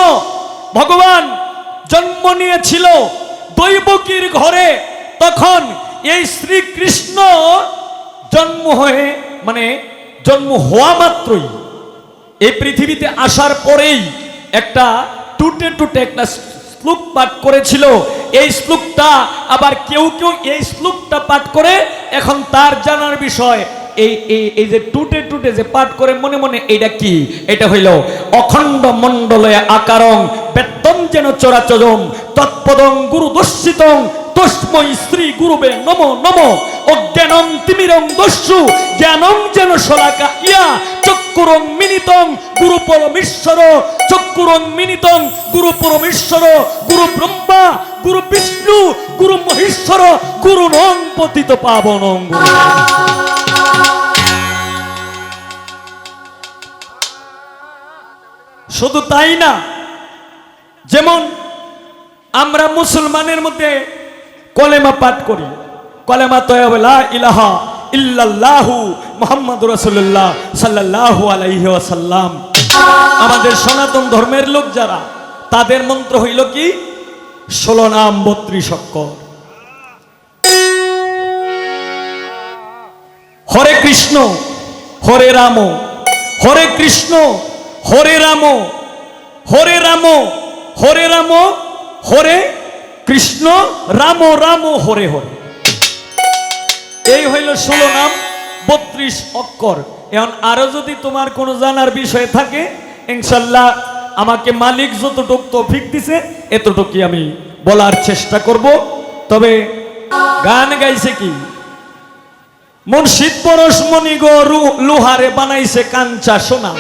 ভগবান জন্ম নিয়েছিল দৈবকীর ঘরে, তখন এই শ্রীকৃষ্ণ জন্ম হয়ে মানে জন্ম হওয়া মাত্রই এই পৃথিবীতে আসার পরেই একটা টুটে টুটে একটা শ্লোক পাঠ করেছিল। এই শ্লোকটা আবার কেউ কেউ এই শ্লোকটা পাঠ করে, এখন তার জানার বিষয় এই যে টুটে টুটে যে পাঠ করে মনে মনে, এটা কি? এটা হইল অখণ্ড মণ্ডলয় আকারং বেত্তম যেন চরাচরম তৎপদং গুরু দর্শিতং তস্মৈ শ্রী গুরুবে নমো নমো অজ্ঞানং তিমিরং দস্যু জ্ঞানং যেন শলাকা ইয়া চক্ষুরং মিনিতং গুরু পরমেশ্বর চক্ষুরং মিনিতং গুরু পরমেশ্বর গুরু ব্রহ্মা গুরু বিষ্ণু গুরু মহেশ্বর গুরু নং পতিত পাবনং গুরু। শুধু তাই না, যেমন আমরা মুসলমানের মধ্যে কলেমা পাঠ করি, কলেমা তয়্যবা লা ইলাহা ইল্লাল্লাহু মুহাম্মাদুর রাসূলুল্লাহ সাল্লাল্লাহু আলাইহি ওয়াসাল্লাম। আমাদের সনাতন ধর্মের লোক যারা, তাদের মন্ত্র হইল কি 16 নাম 32 অক্ষর। হরে কৃষ্ণ হরে রাম হরে কৃষ্ণ হরে রাম হরে রাম হরে রাম হরে কৃষ্ণ রাম রাম হরে হরে। এই হইল 16 নাম 32 অক্ষর। এখন আরো যদি তোমার কোনো জানার বিষয় থাকে ইনশাআল্লাহ আমাকে মালিক যতটুক তৌফিক দিছে এতটুকুই আমি বলার চেষ্টা করব। তবে গান গাইছে কি মুর্শিদ পরশমণি গো লোহারে বানাইছে কাঞ্চা সোনা।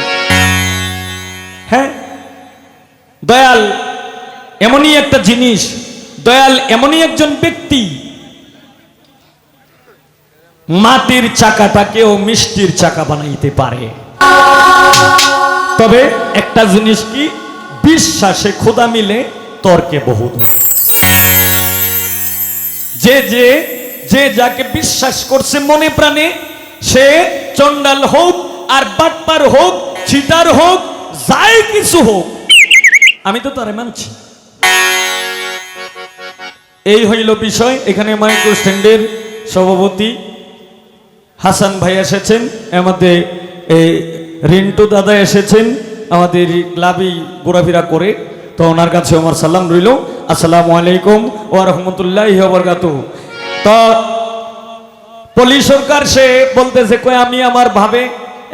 হ্যাঁ, দয়াল এমনই একটা জিনিস, দয়াল এমনই একজন ব্যক্তি, মাটির চাকাটাকেও মিষ্টির চাকা বানাইতে পারে। তবে একটা জিনিস কি, বিশ্বাসে খোদা মিলে তর্কে বহুদূর। যে যাকে বিশ্বাস করছে মনে প্রাণে, সে চন্ডাল হোক আর বাটপার হোক চিটার হোক যাই কিছু হোক, আমি তো তারে মানছি। এই হইল বিষয়। এখানে মাইক্রো স্ট্যান্ডের সভাপতি হাসান ভাই এসেছেন, আমাদের এই রিন্টু দাদা এসেছেন, আমাদের ক্লাবই ঘোরাফেরা করে, তো ওনার কাছে আমার সালাম রইল। আসসালামু আলাইকুম ওয়া রাহমাতুল্লাহি ওয়া বারাকাতুহু। তো পলি সরকার সে বলতেছে কই আমি আমার ভাবে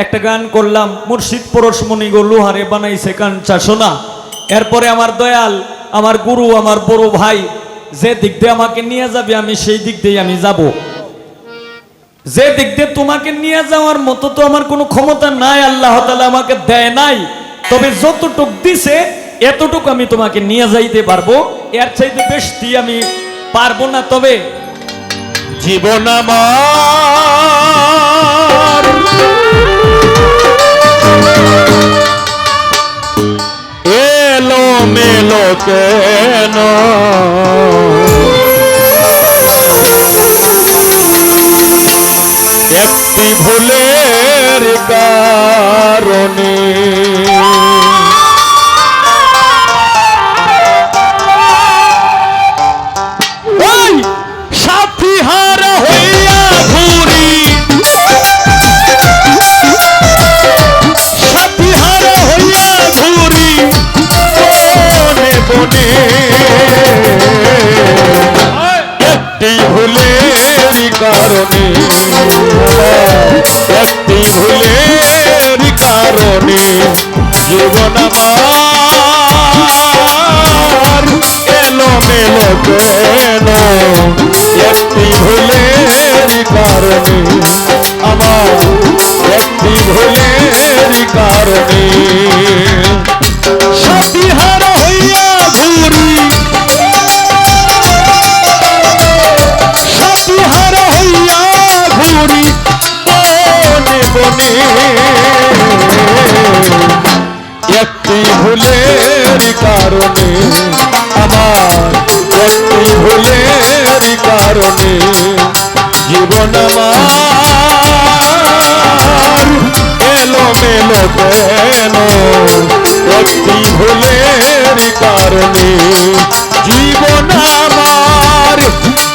একটা গান করলাম, মুর্শিদ পরশমণি গো লোহারে বানাইছে কাঞ্চা সোনা। এরপরে আমার দয়াল, আমার গুরু, আমার বড় ভাই যে দিক দিয়ে আমাকে নিয়ে যাবে আমি সেই দিক দিয়ে আমি যাব। যে দিক দিয়ে তোমাকে নিয়ে যাওয়ার মতো তো আমার কোনো ক্ষমতা নাই, আল্লাহ তাআলা আমাকে দেয় নাই। তবে যতটুক দিছে এতটুকু আমি তোমাকে নিয়ে যাইতে পারবো, এর চাইতে বেশি আমি পারবো না। তবে জীবন আমার এলো মেলো কেন, একটি ভুলের কারণে ওই সাথী হারা হইয়া ঘুরি সাথী হারা হইয়া ঘুরি বনে বনে একটি ভুলের কারণে একটি ভুলের কারণে জীবন আমার এলোমেলো কেন একটি ভুলের কারণে আমার একটি ভুলের কারণে সাথী হারা হইয়া ঘুরি সাথী হারা হইয়া ঘুরি বনে বনে একটি ভুলের কারণে আমার একটি ভুলের কারণে জীবন আমার এলোমেলো কেন একটি ভুলের কারণে জীবন আমার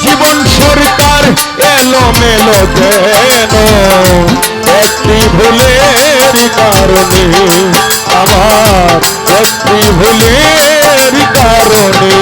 জীবন সরকার এলোমেলো কেন একটি ভুলের কারণে আমার একটি ভুলের কারণে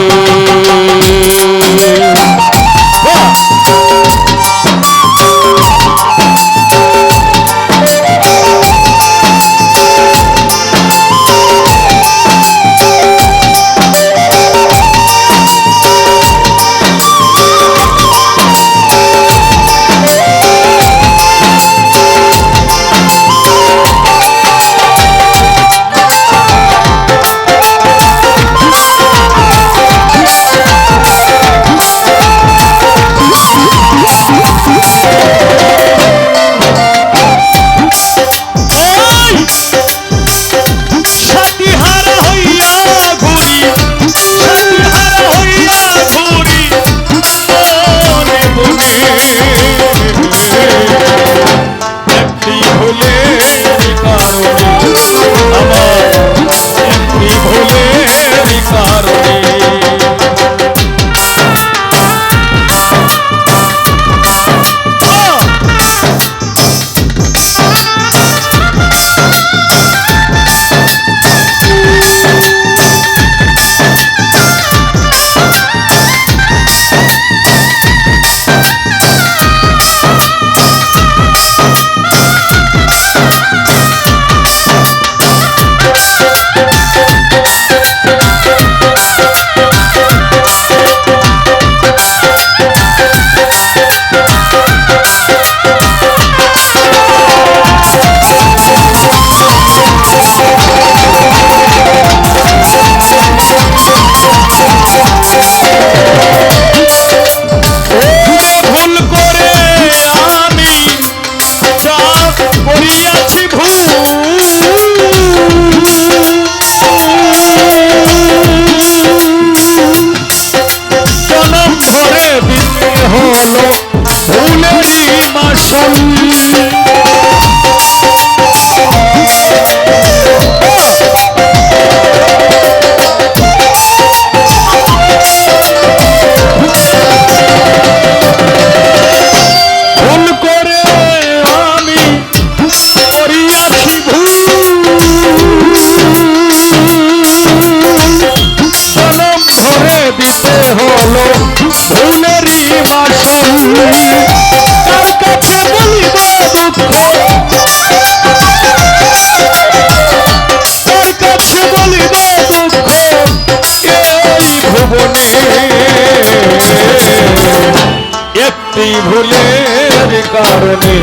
একটি ভুলের কারণে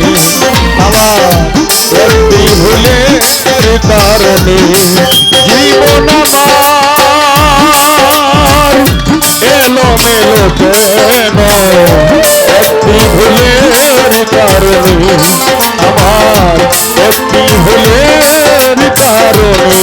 আমার একটি ভুলের কারণে জীবন আমার এলোমেলো কেন একটি ভুলের কারণে আমার একটি ভুলের কারণে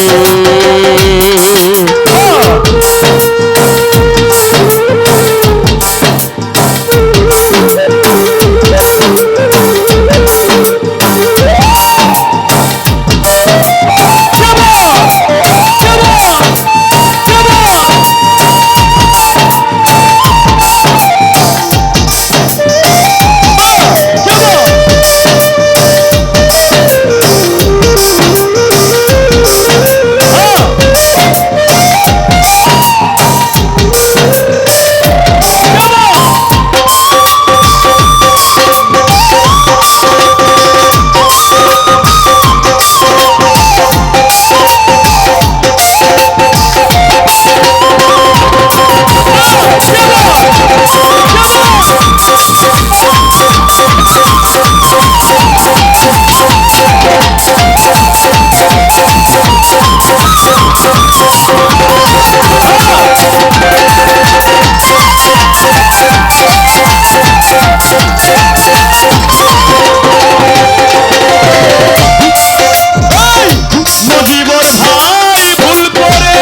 মজিবর ভাই ভুল করে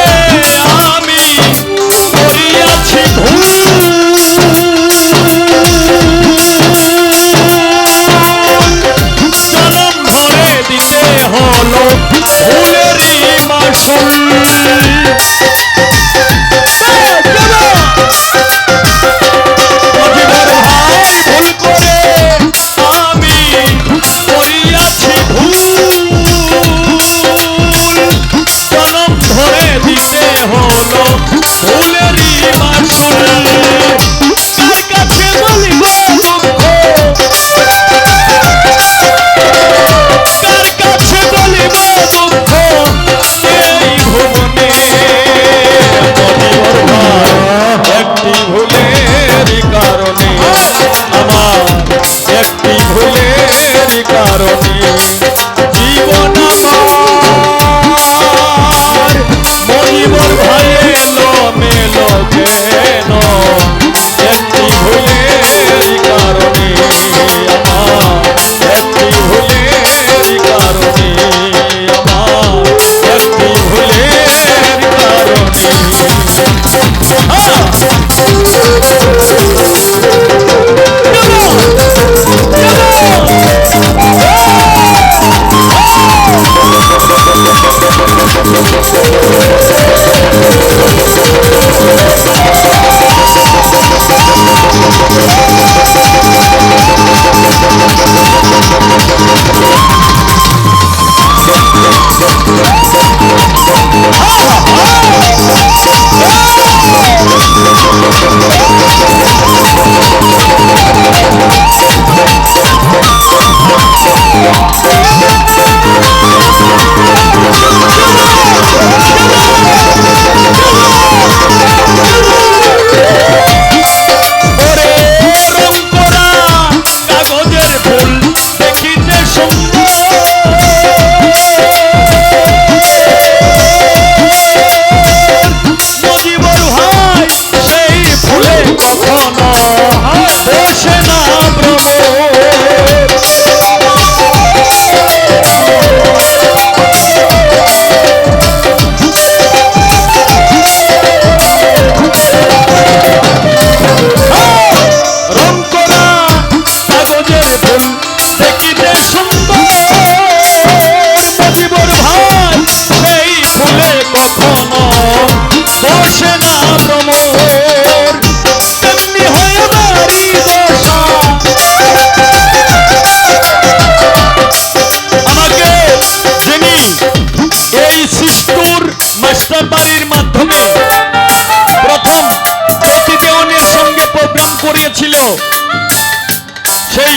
আমি করিয়াছি ভুল, জনম ধরে দিতে হলো ভুলেরই মাসুল। মজিবর ভাই ভুল করে আমি করিয়াছি ভুল, জনম ধরে দিতে হলো ভুলেরই মাসুল। কার কাছে বলিব দুঃখ, কার কাছে বলিব দুঃখ এই ভুবনে। মজিবর ভাই একটি ভুলের কারণে, আমার একটি ভুলের কারণে জীবন আমার মজিবর ভাই এলো মেলো কেন, একটি ভুলের কারণে, আমার একটি ভুলের কারণে, আমার একটি ভুলের কারণে। মাস্টার বাড়ির মাধ্যমে প্রথম প্রতিদেওয়ানের সঙ্গে প্রোগ্রাম করিয়েছিল সেই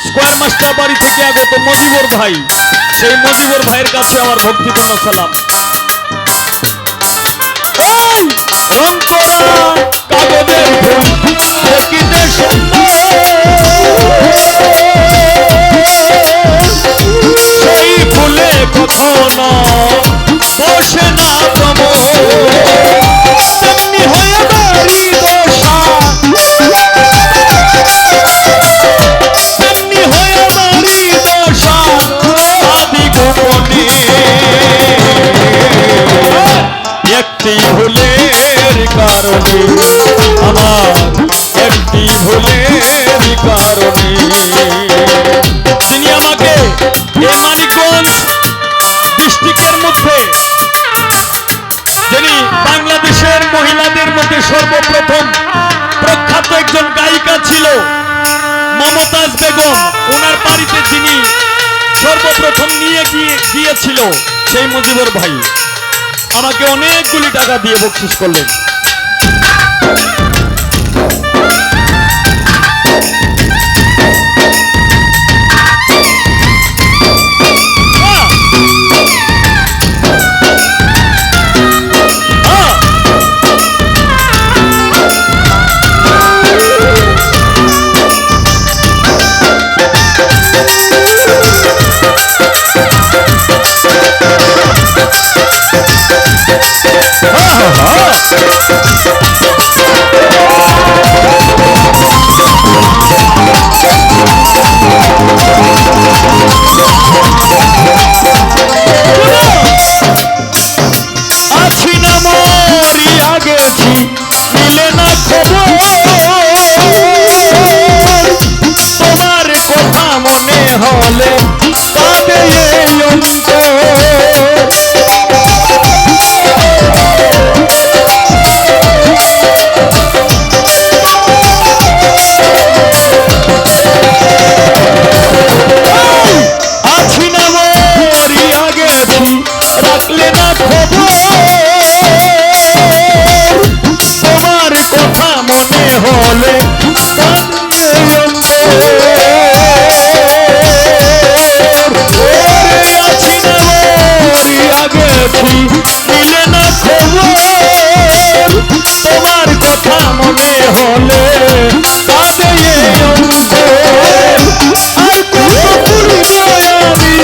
স্কয়ার মাস্টার বাড়ি থেকে আগত মজিবর ভাই, সেই মজিবর ভাইয়ের কাছে আমার ভক্তিপূর্ণ সালাম। রং করা কাগজের ফুল দেখিতে সুন্দর, সেই ফুলে কখনো বসে না প্রমোদ, তেমনি হয়ে বাড়ি দশা, তেমনি হয়ে বাড়ি দশা আদি গোপনে। একটি ভুলের কারণে, আমার একটি ভুলের কারণে তিনি আমাকে এই মানিকগঞ্জ ডিস্ট্রিক্টের মধ্যে, যিনি বাংলাদেশের মহিলাদের মধ্যে সর্বপ্রথম প্রখ্যাত একজন গায়িকা ছিল মমতাজ বেগম, ওনার বাড়িতে যিনি সর্বপ্রথম নিয়ে গিয়েছিল সেই মজিবর ভাই আমাকে অনেকগুলি টাকা দিয়ে বকশিশ করলেন। আছি না মরিয়া গেছি মিলে না খবর তোমার কথা মনে হলে কাঁদে এই অন্তর আছি না মরিয়া গেছি রাখলে না খবর তোমার কথা মনে হলে আছি না মরিয়া গেছি মিলে না খবর তোমার কথা মনে হলে কাঁদে আর কত পুরিব আমি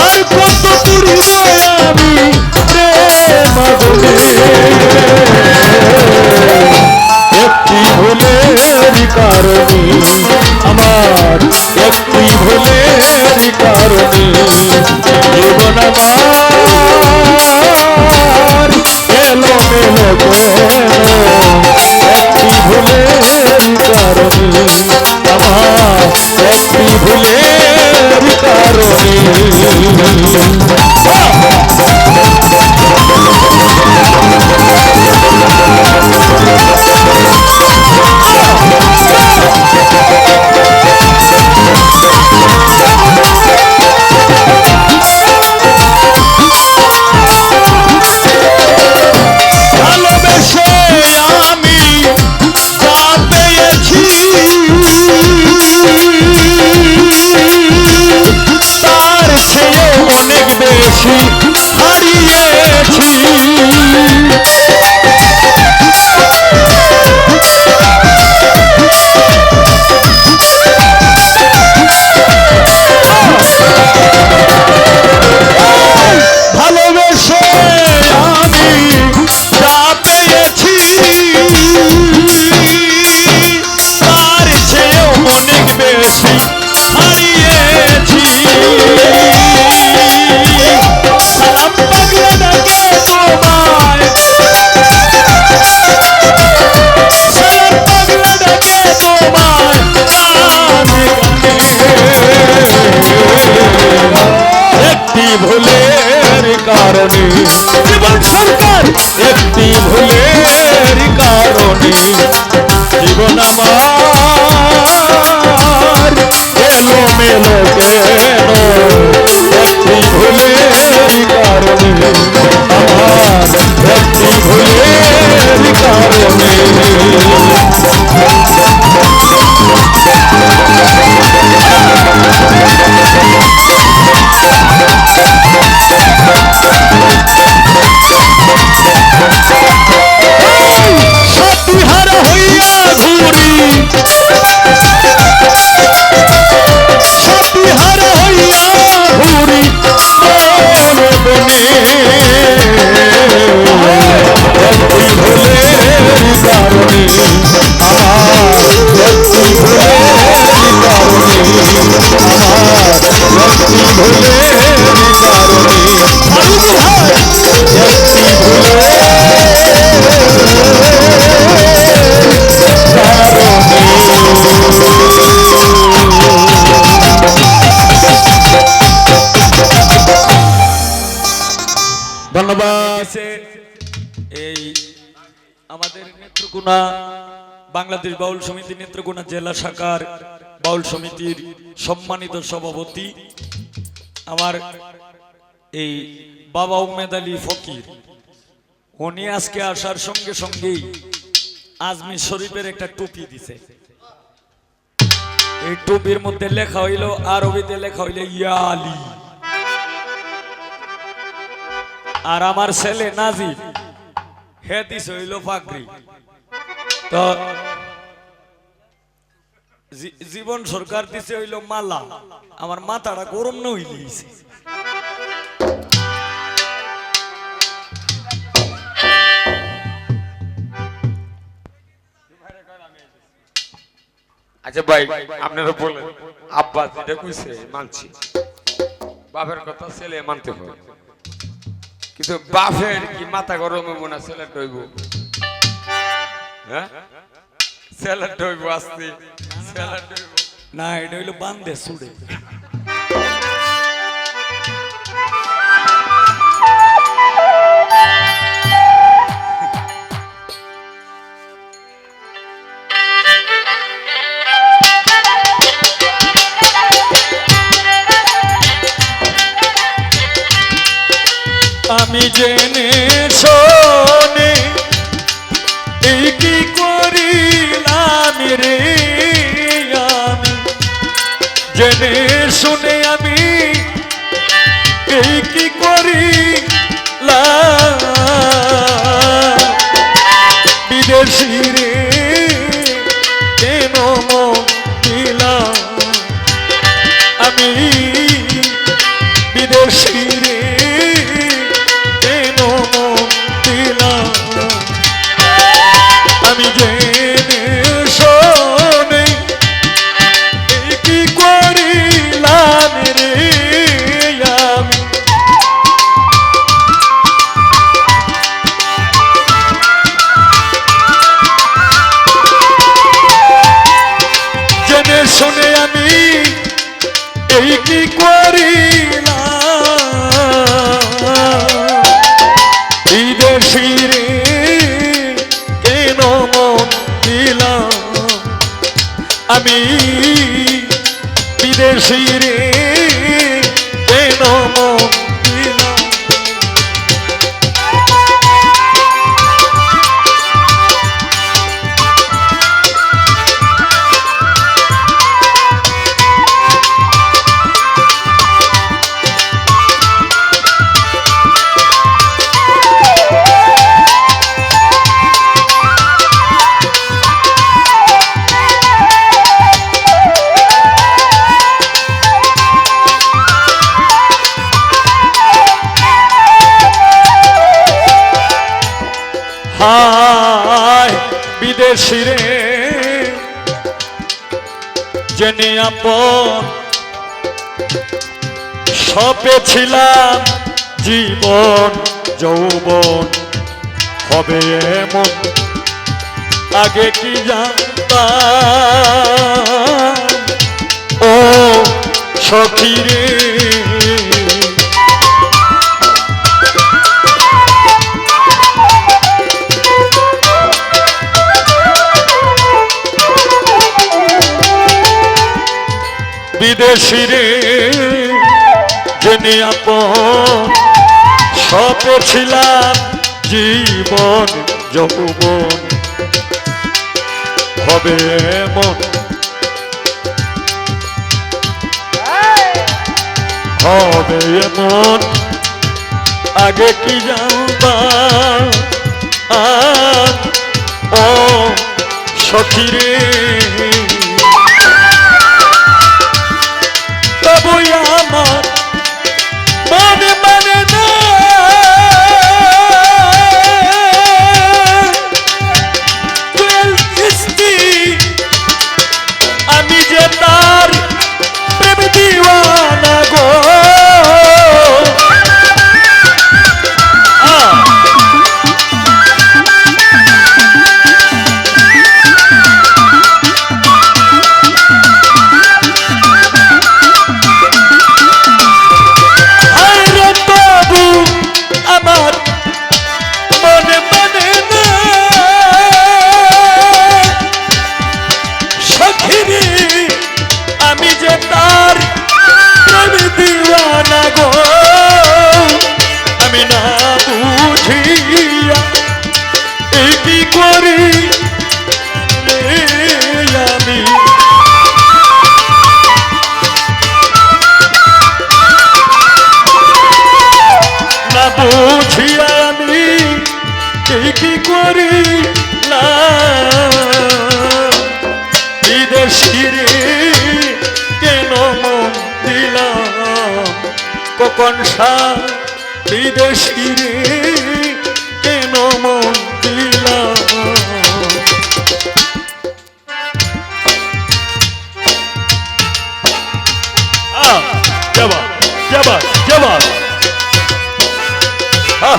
আর কত পুরিব আমি প্রেম আগুনে একটি ভুলের কারণে আমার একটি ভুলের কারণে জীবন আমার এলো মেলো একটি ভুলের কারণে আমার একটি ভুলের কারণে ভালোবেসে আমি যা পেয়েছি তার চেয়ে অনেক বেশি হারিয়েছি ভালোবেসে আমি যা পেয়েছি তার চেয়েও অনেক বেশি হারিয়েছি সালাম পাগলা ডাকে তোমায় সালাম পাগলা ডাকে তোমায় গানে গানে একটি ভুলের কারণে জীবন সরকার একটি ভুলের কারণে জীবন আমার এলো মেলো কেন একটি ভুলের কারণে আমার একটি ভুলের কারণে সতীহারা হইয়া ঘুরি সতীহারা হইয়া ঘুরি মনে বনে একটি ভুলের কারণে আমার একটি ভুলের কারণে আমার একটি ভুলের কারণে একটি ধন্যবাদ। এই আমাদের নেত্রকোনা বাংলাদেশ বাউল সমিতি নেত্রকোনা জেলা শাখার বাউল সমিতির সম্মানিত সভাপতি আমার এই বাবা উম্মেদ আলী ফকির, উনি আজকে আসার সঙ্গে সঙ্গেই আজমির শরীফের একটা টুপি দিছে। এই টুপির মধ্যে লেখা হইল, আরবিতে লেখা হইল ইয়া আলী। আর আমার ছেলে নাজিব হে দিছে হইল পাগড়ি। তো জীবন সরকার দিছে হইল মালা। আমার মাথাটা গরম না হইলিছে। আচ্ছা ভাই আপনারা বলেন, আব্বা যেটা কইছে মানছি, বাপের কথা ছেলে মানতে হয়, কিন্তু বাপের কি মাথা গরম হইব না ছেলের ডইব? হ্যাঁ, ছেলের ডইব আসতে, ছেলের ডইব না, এটা হইলো বান্ধে সুড়ে। আমি জেনে শোনে এই কি করিলাম রে, আমি জেনে শুনে আমি এই কি করিলাম, বিদেশি রে কেন মন দিলাম, আমি বিদেশি রে কেন মন দিলাম, আমি জেনে শোনে এই কি করিলাম রে, আমি জেনে শুনে আমি এই কি করিলাম, বিদেশি রে কেন মন দিলাম, আমি বিদেশি রে কেন মন দিলাম। হায় বিদেশি রে জেনে আপন সপে ছিলাম, জীবন যৌবন হবে এমন আগে কি জানতাম, ও সখী রে বিদেশি রে জেনে আপন সপে ছিলাম, জীবন যৌবন হবে এমন হবে এমন আগে কি জানতাম, ও সখী রে তবুই আমার মনে মানে না, আমি যে তার প্রেম দিওয়ানা গো, কনসা বিদেশি রে কেন মন দিলাম। বাহ क्या बात क्या बात क्या बात हाँ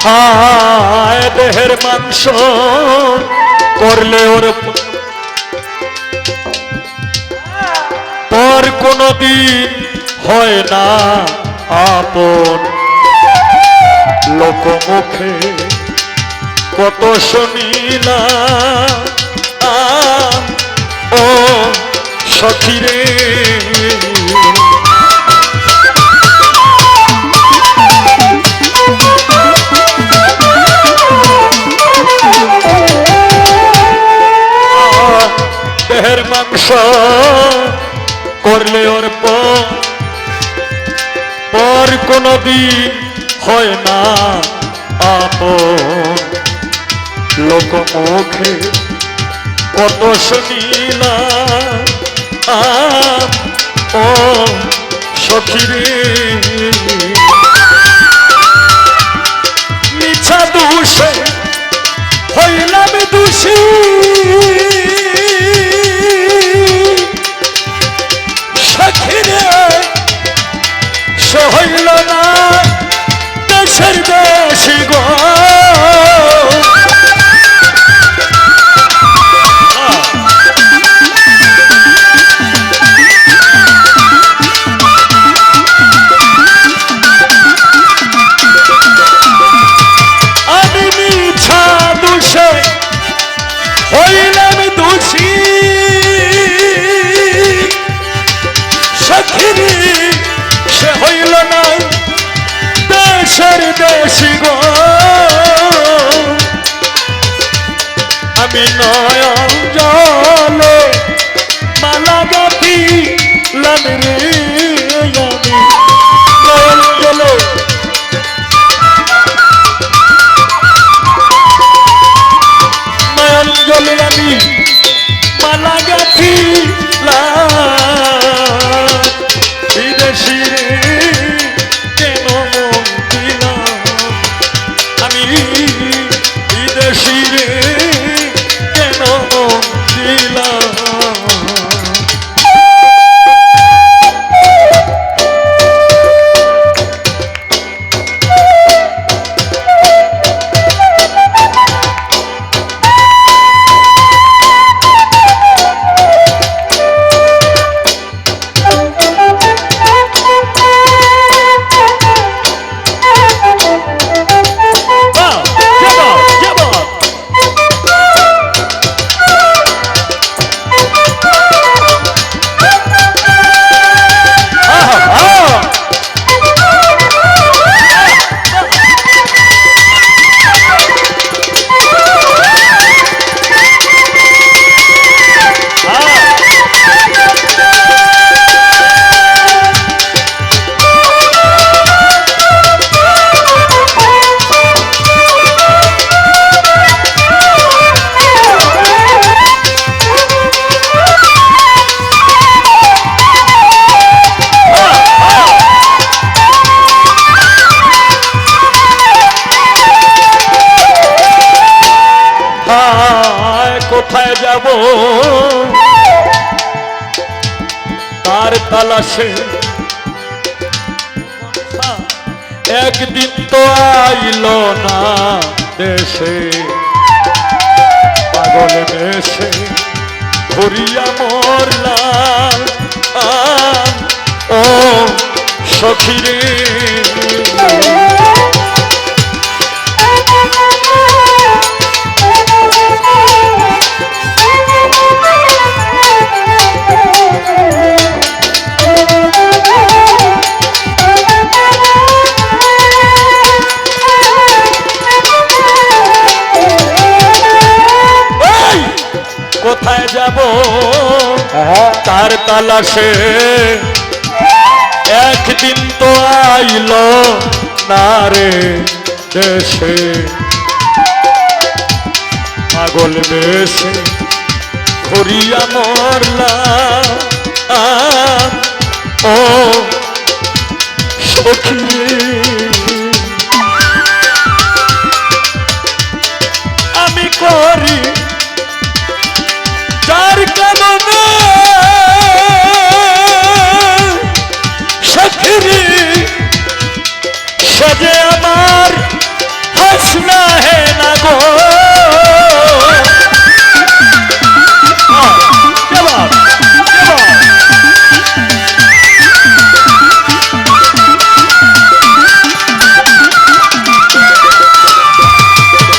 হায় দেহের মাংস করলে ওর পর কোনদিন হয় না আপন লোকমুখে কত শুনিলা ও সখিরে দেহের মাংস করলে ওর পর কোনদিন হয় না আপন লোকমুখে কত শুনিলা ও সখিরে মিছা দোষে হইলাম দোষী সখিরে সহইল না দেশের দেশি গো আমি মিছা দোষে হইলাম দোষী সখিরে সে হইল না দেশের দেশি গো আমি নয়ন জলে মালা গাথি লামি রে আমি নয়ন জলে নয়ন জলে আমি মালা গাথি বিদেশি রে কেন মন দিলাম আমি বিদেশি রে কেন মন দিলাম কোথায় যাব তার তালাশে একদিন তো আইল না দেশে পাগল বেশে ঘুরিয়া মরলাম ও সখিরে কোথায় যাব হ্যাঁ তার তালাশে একদিন তো আইল না রে দেশে পাগল বেশে ঘুরিয়া মরলাম ও সখী আমি করি যার কামনা সখী সে আমার হাসনা হে না গো জবাব জবাব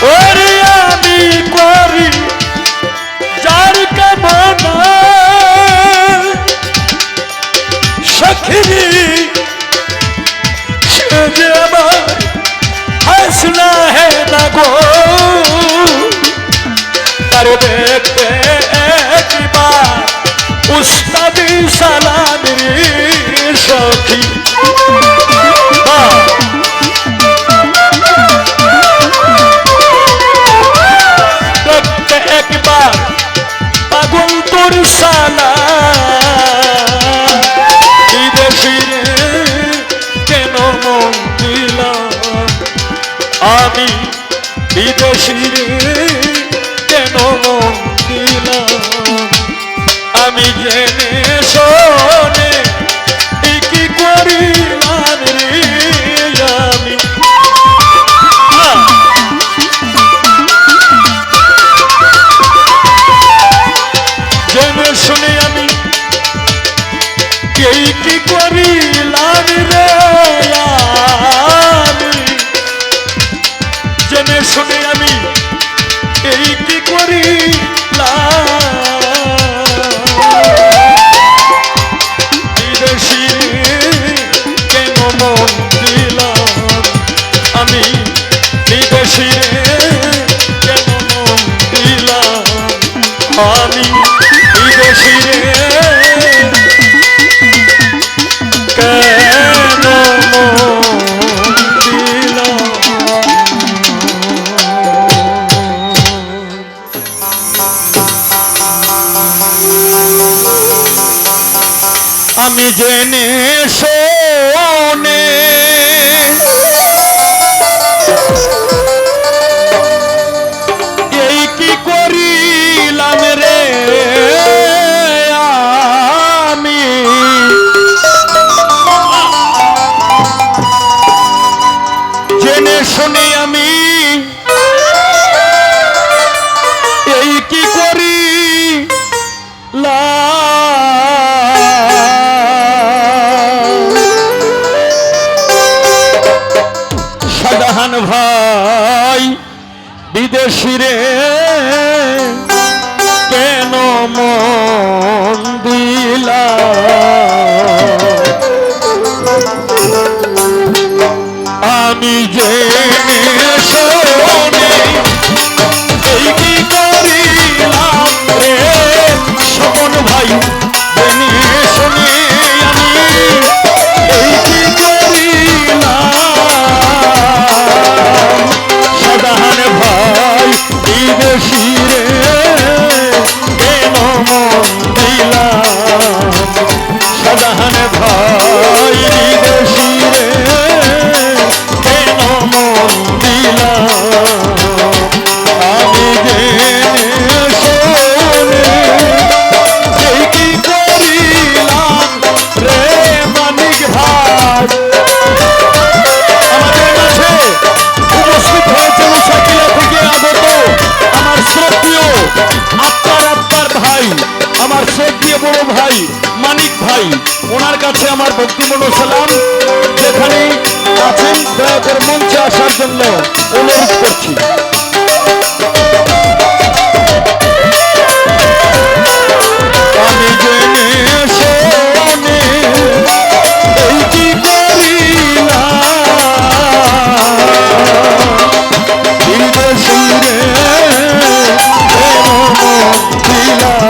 ওরে আমি করি যার কামনা সখী সে যে আমার হাসনা হে না গো তার দেখতে একবার উস্তাদি সালামের সখী দেখতে একবার পাগল তোর সালা বিদেশিরে কেন মন দিলাম আমি বিদেশিরে কেন মন দিলাম আমি জেনে শোনে কি করিলাম রে আমি জেনে শুনে আমি কি করিলাম রে আমি জেনে শুনে আমি কি করিলাম বিদেশি কেন মন দিলাম আমি বিদেশি কেন মন দিলাম আমি বিদেশি কেন মন দিলাম আমি জেনে শোনে এই কি করিলাম রে আমি জেনে শুনে আমি এই কি শাহজাহান ভাই বিদেশি রে কেন মন দিলা আমি জেনে শোনে এই কি করিলাম রে শোন ভাই জেনে শুনে আমি এই কি করিলাম শাহজাহান ভাই বিদেশি রে কেন মন দিলাম শাহজাহান ভাই বিদেশি রে কেন মন দিলাম আমি জেনে শোনে এই কি করিলাম রে মানিক ভাই আমাদের মাঝে উপস্থিত হয়েছে মুশাকিলা থেকে আগত আমার শ্রদ্ধেয় আত্মার ভাই আমার শ্রদ্ধেয় বড় ভাই মানিক ভাই ওনার কাছে আমার ভক্তিপূর্ণ সালাম যেখানে আছেন দয়া করে মঞ্চে আসার জন্য অনুরোধ করছি আমি জেনে শোনে এই কি করিলাম বিদেশি রে কেন মন দিলাম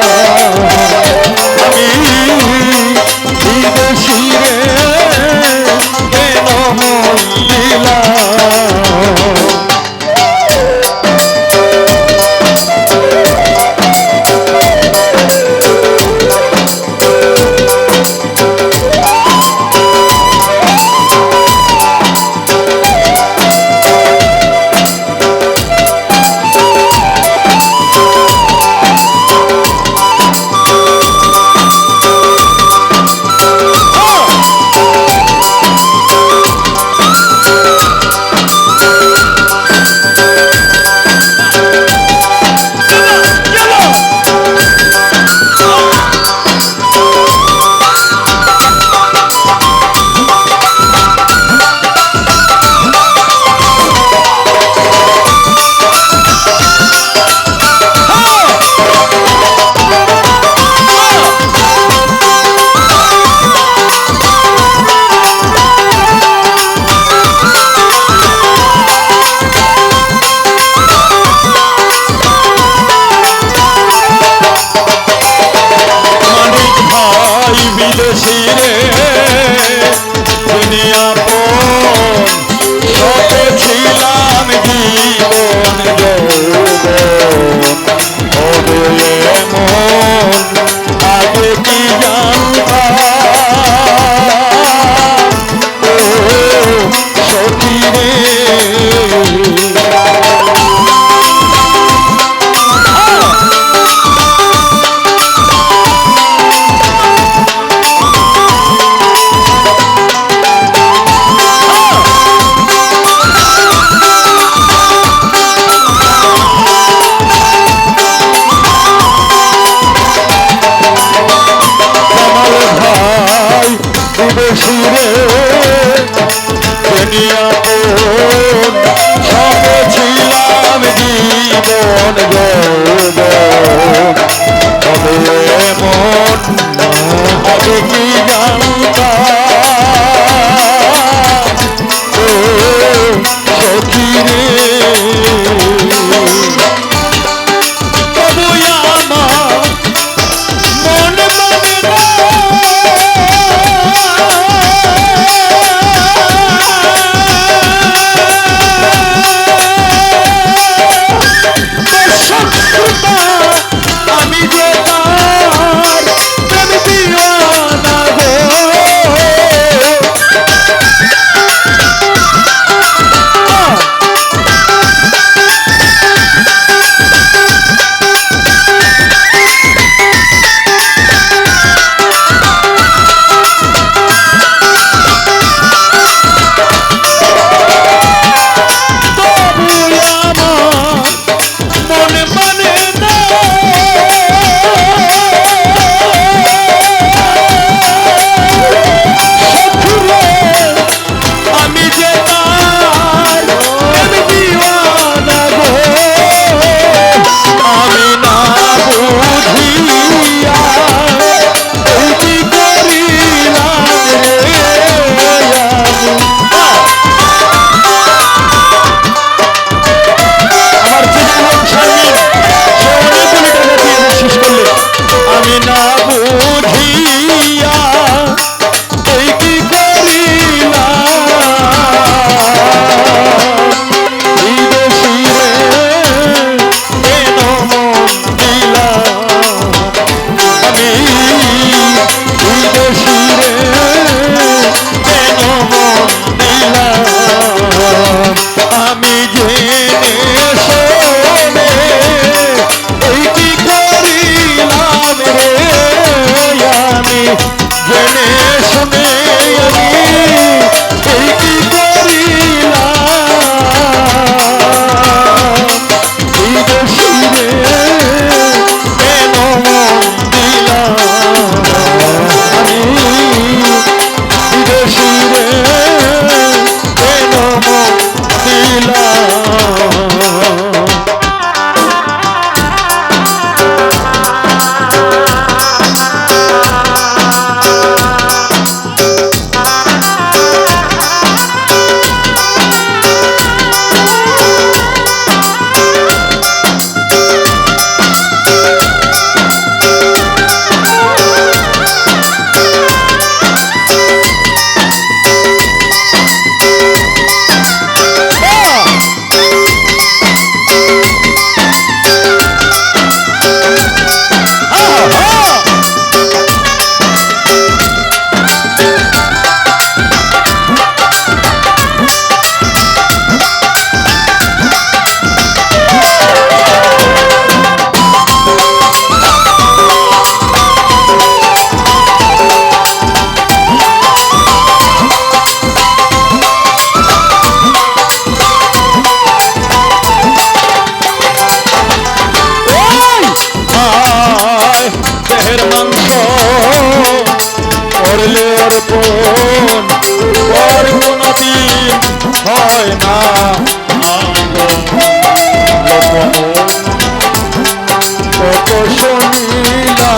কত শুনিলা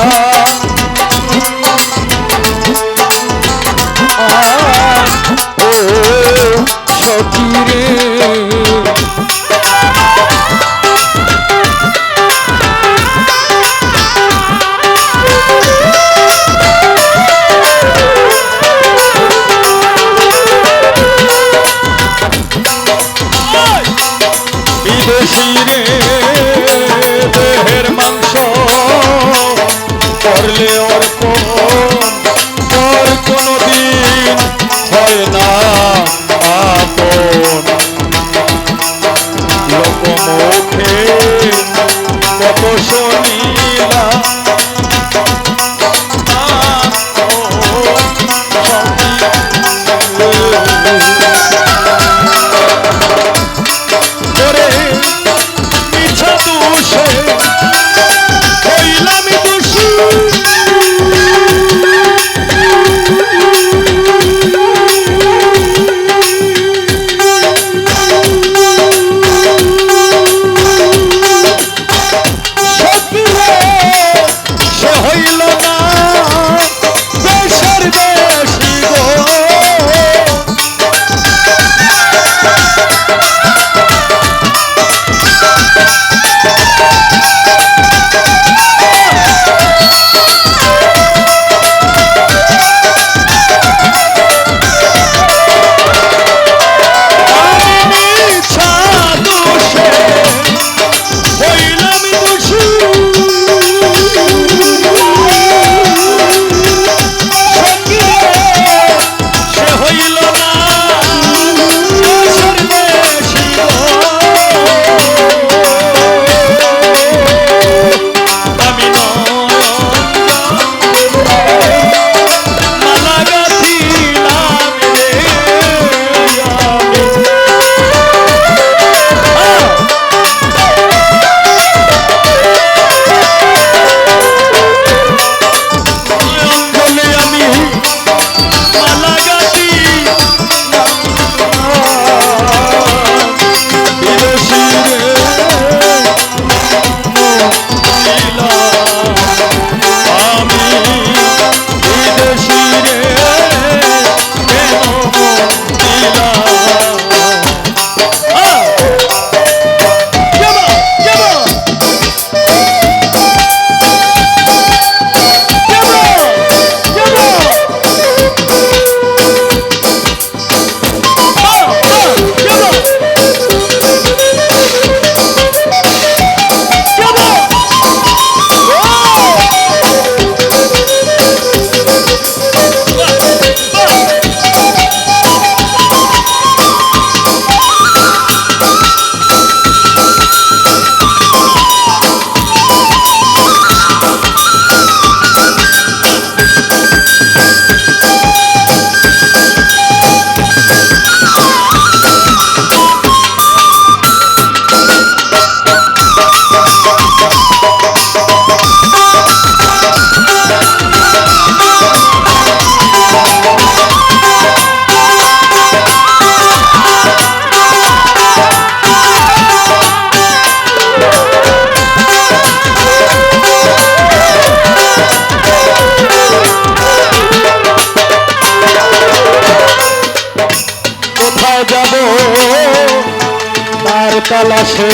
ও সখী রে বিদেশি রে দেহের মাংস করলে অর্পণ তোর কোনদিন হয় না আপন লোকমুখে কত শুনিলা ওরে মিছা দোষে হইলাম দোষী সখী রে সে হইল না দেশের দেশি গো মিছা দোষে হইলাম দোষী সখী রে সে হইল না দেশের দেশি গো আমি মালা গাঁথিলাম রে অঙ্গলে আমি মালা গাঁথি বিদেশি রে নীলা আমি বিদেশি রে কেন নীলা কোথায় যাব তার তালাশে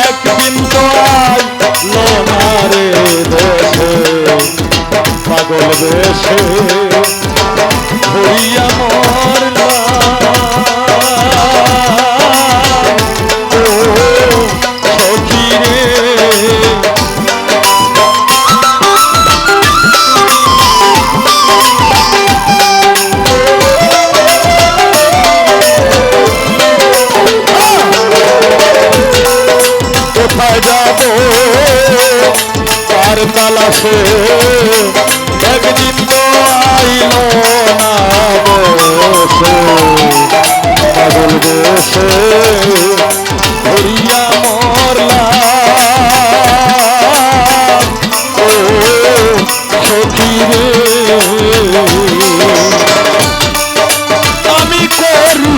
একদিন তো আইলো না রে দেশে পাগল বেশে হইয়া মরলাম ও সখী রে কোথায় যাব তার তালাশে একদিন তো আইল না বসে পাগল বসে হইয়া মরলাম ও সখী রে আমি করু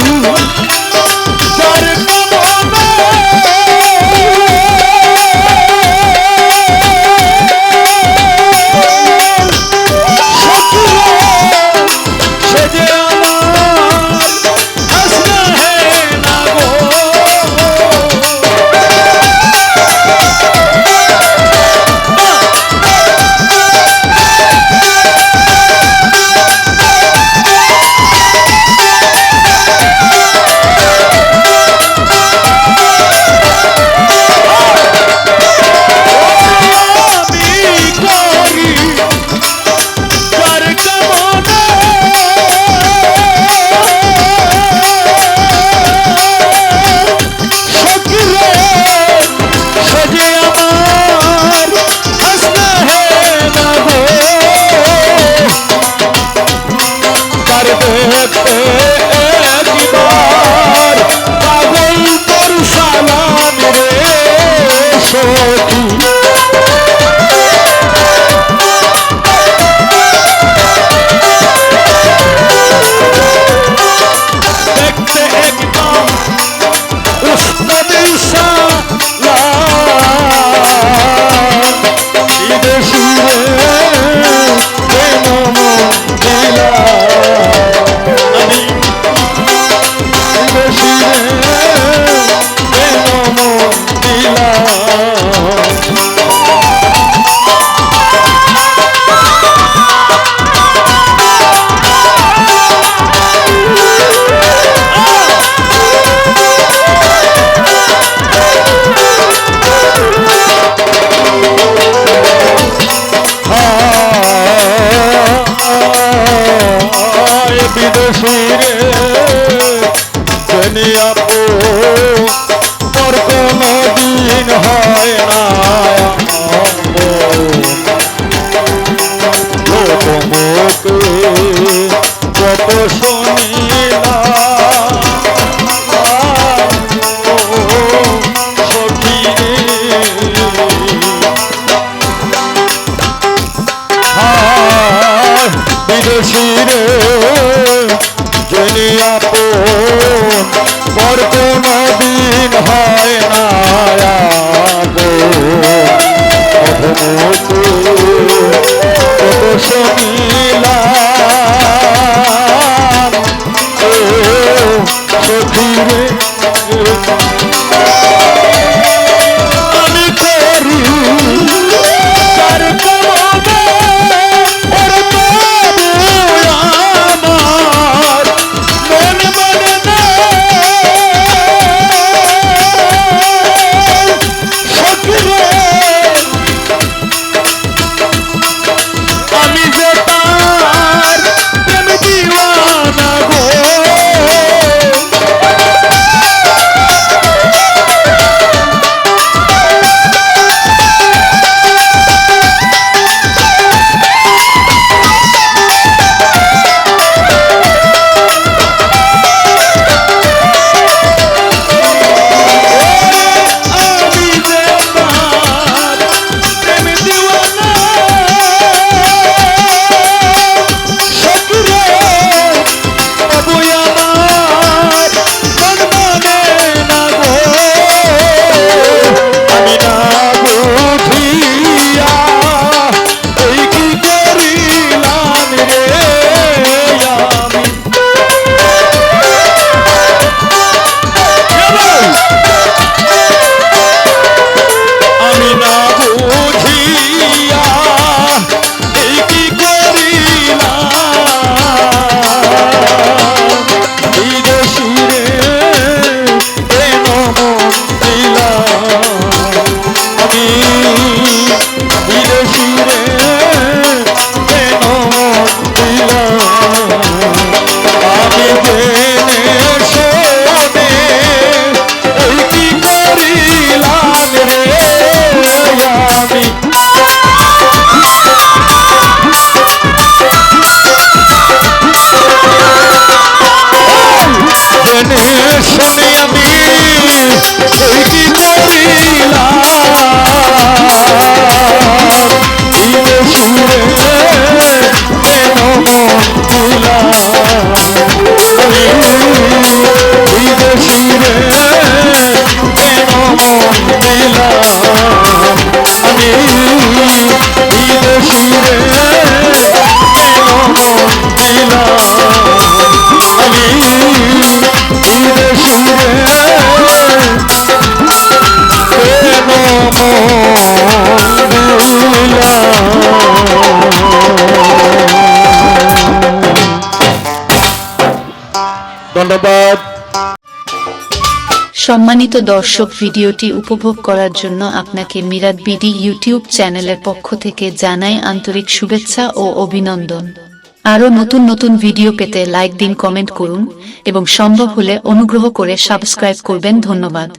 দেখতে একবার পাগল তোর সালাম রে সখী দেখতে একবার উস্তাদের বিদেশি রে প্রেম দিলা আমি বিদেশি রে প্রেম দিলা বিদেশি রে দুনিয়া তোর কোনো দিন হয় না মুখে কত শুনিলাম সখী রে বিদেশি রে দুনিয়া পর কোনো দিন হয় না কত শুনিলাম সখী রে আমি করি কার কবে ওর তবু আমার মন মানে না সখী রে আমি যে তার প্রেম দিওয়ানা গো ধন্যবাদ। সম্মানিত দর্শক, ভিডিওটি উপভোগ করার জন্য আপনাকে মিরাত বিডি ইউটিউব চ্যানেলের পক্ষ থেকে জানাই আন্তরিক শুভেচ্ছা ও অভিনন্দন। আরও নতুন নতুন ভিডিও পেতে লাইক দিন, কমেন্ট করুন এবং সম্ভব হলে অনুগ্রহ করে সাবস্ক্রাইব করবেন। ধন্যবাদ।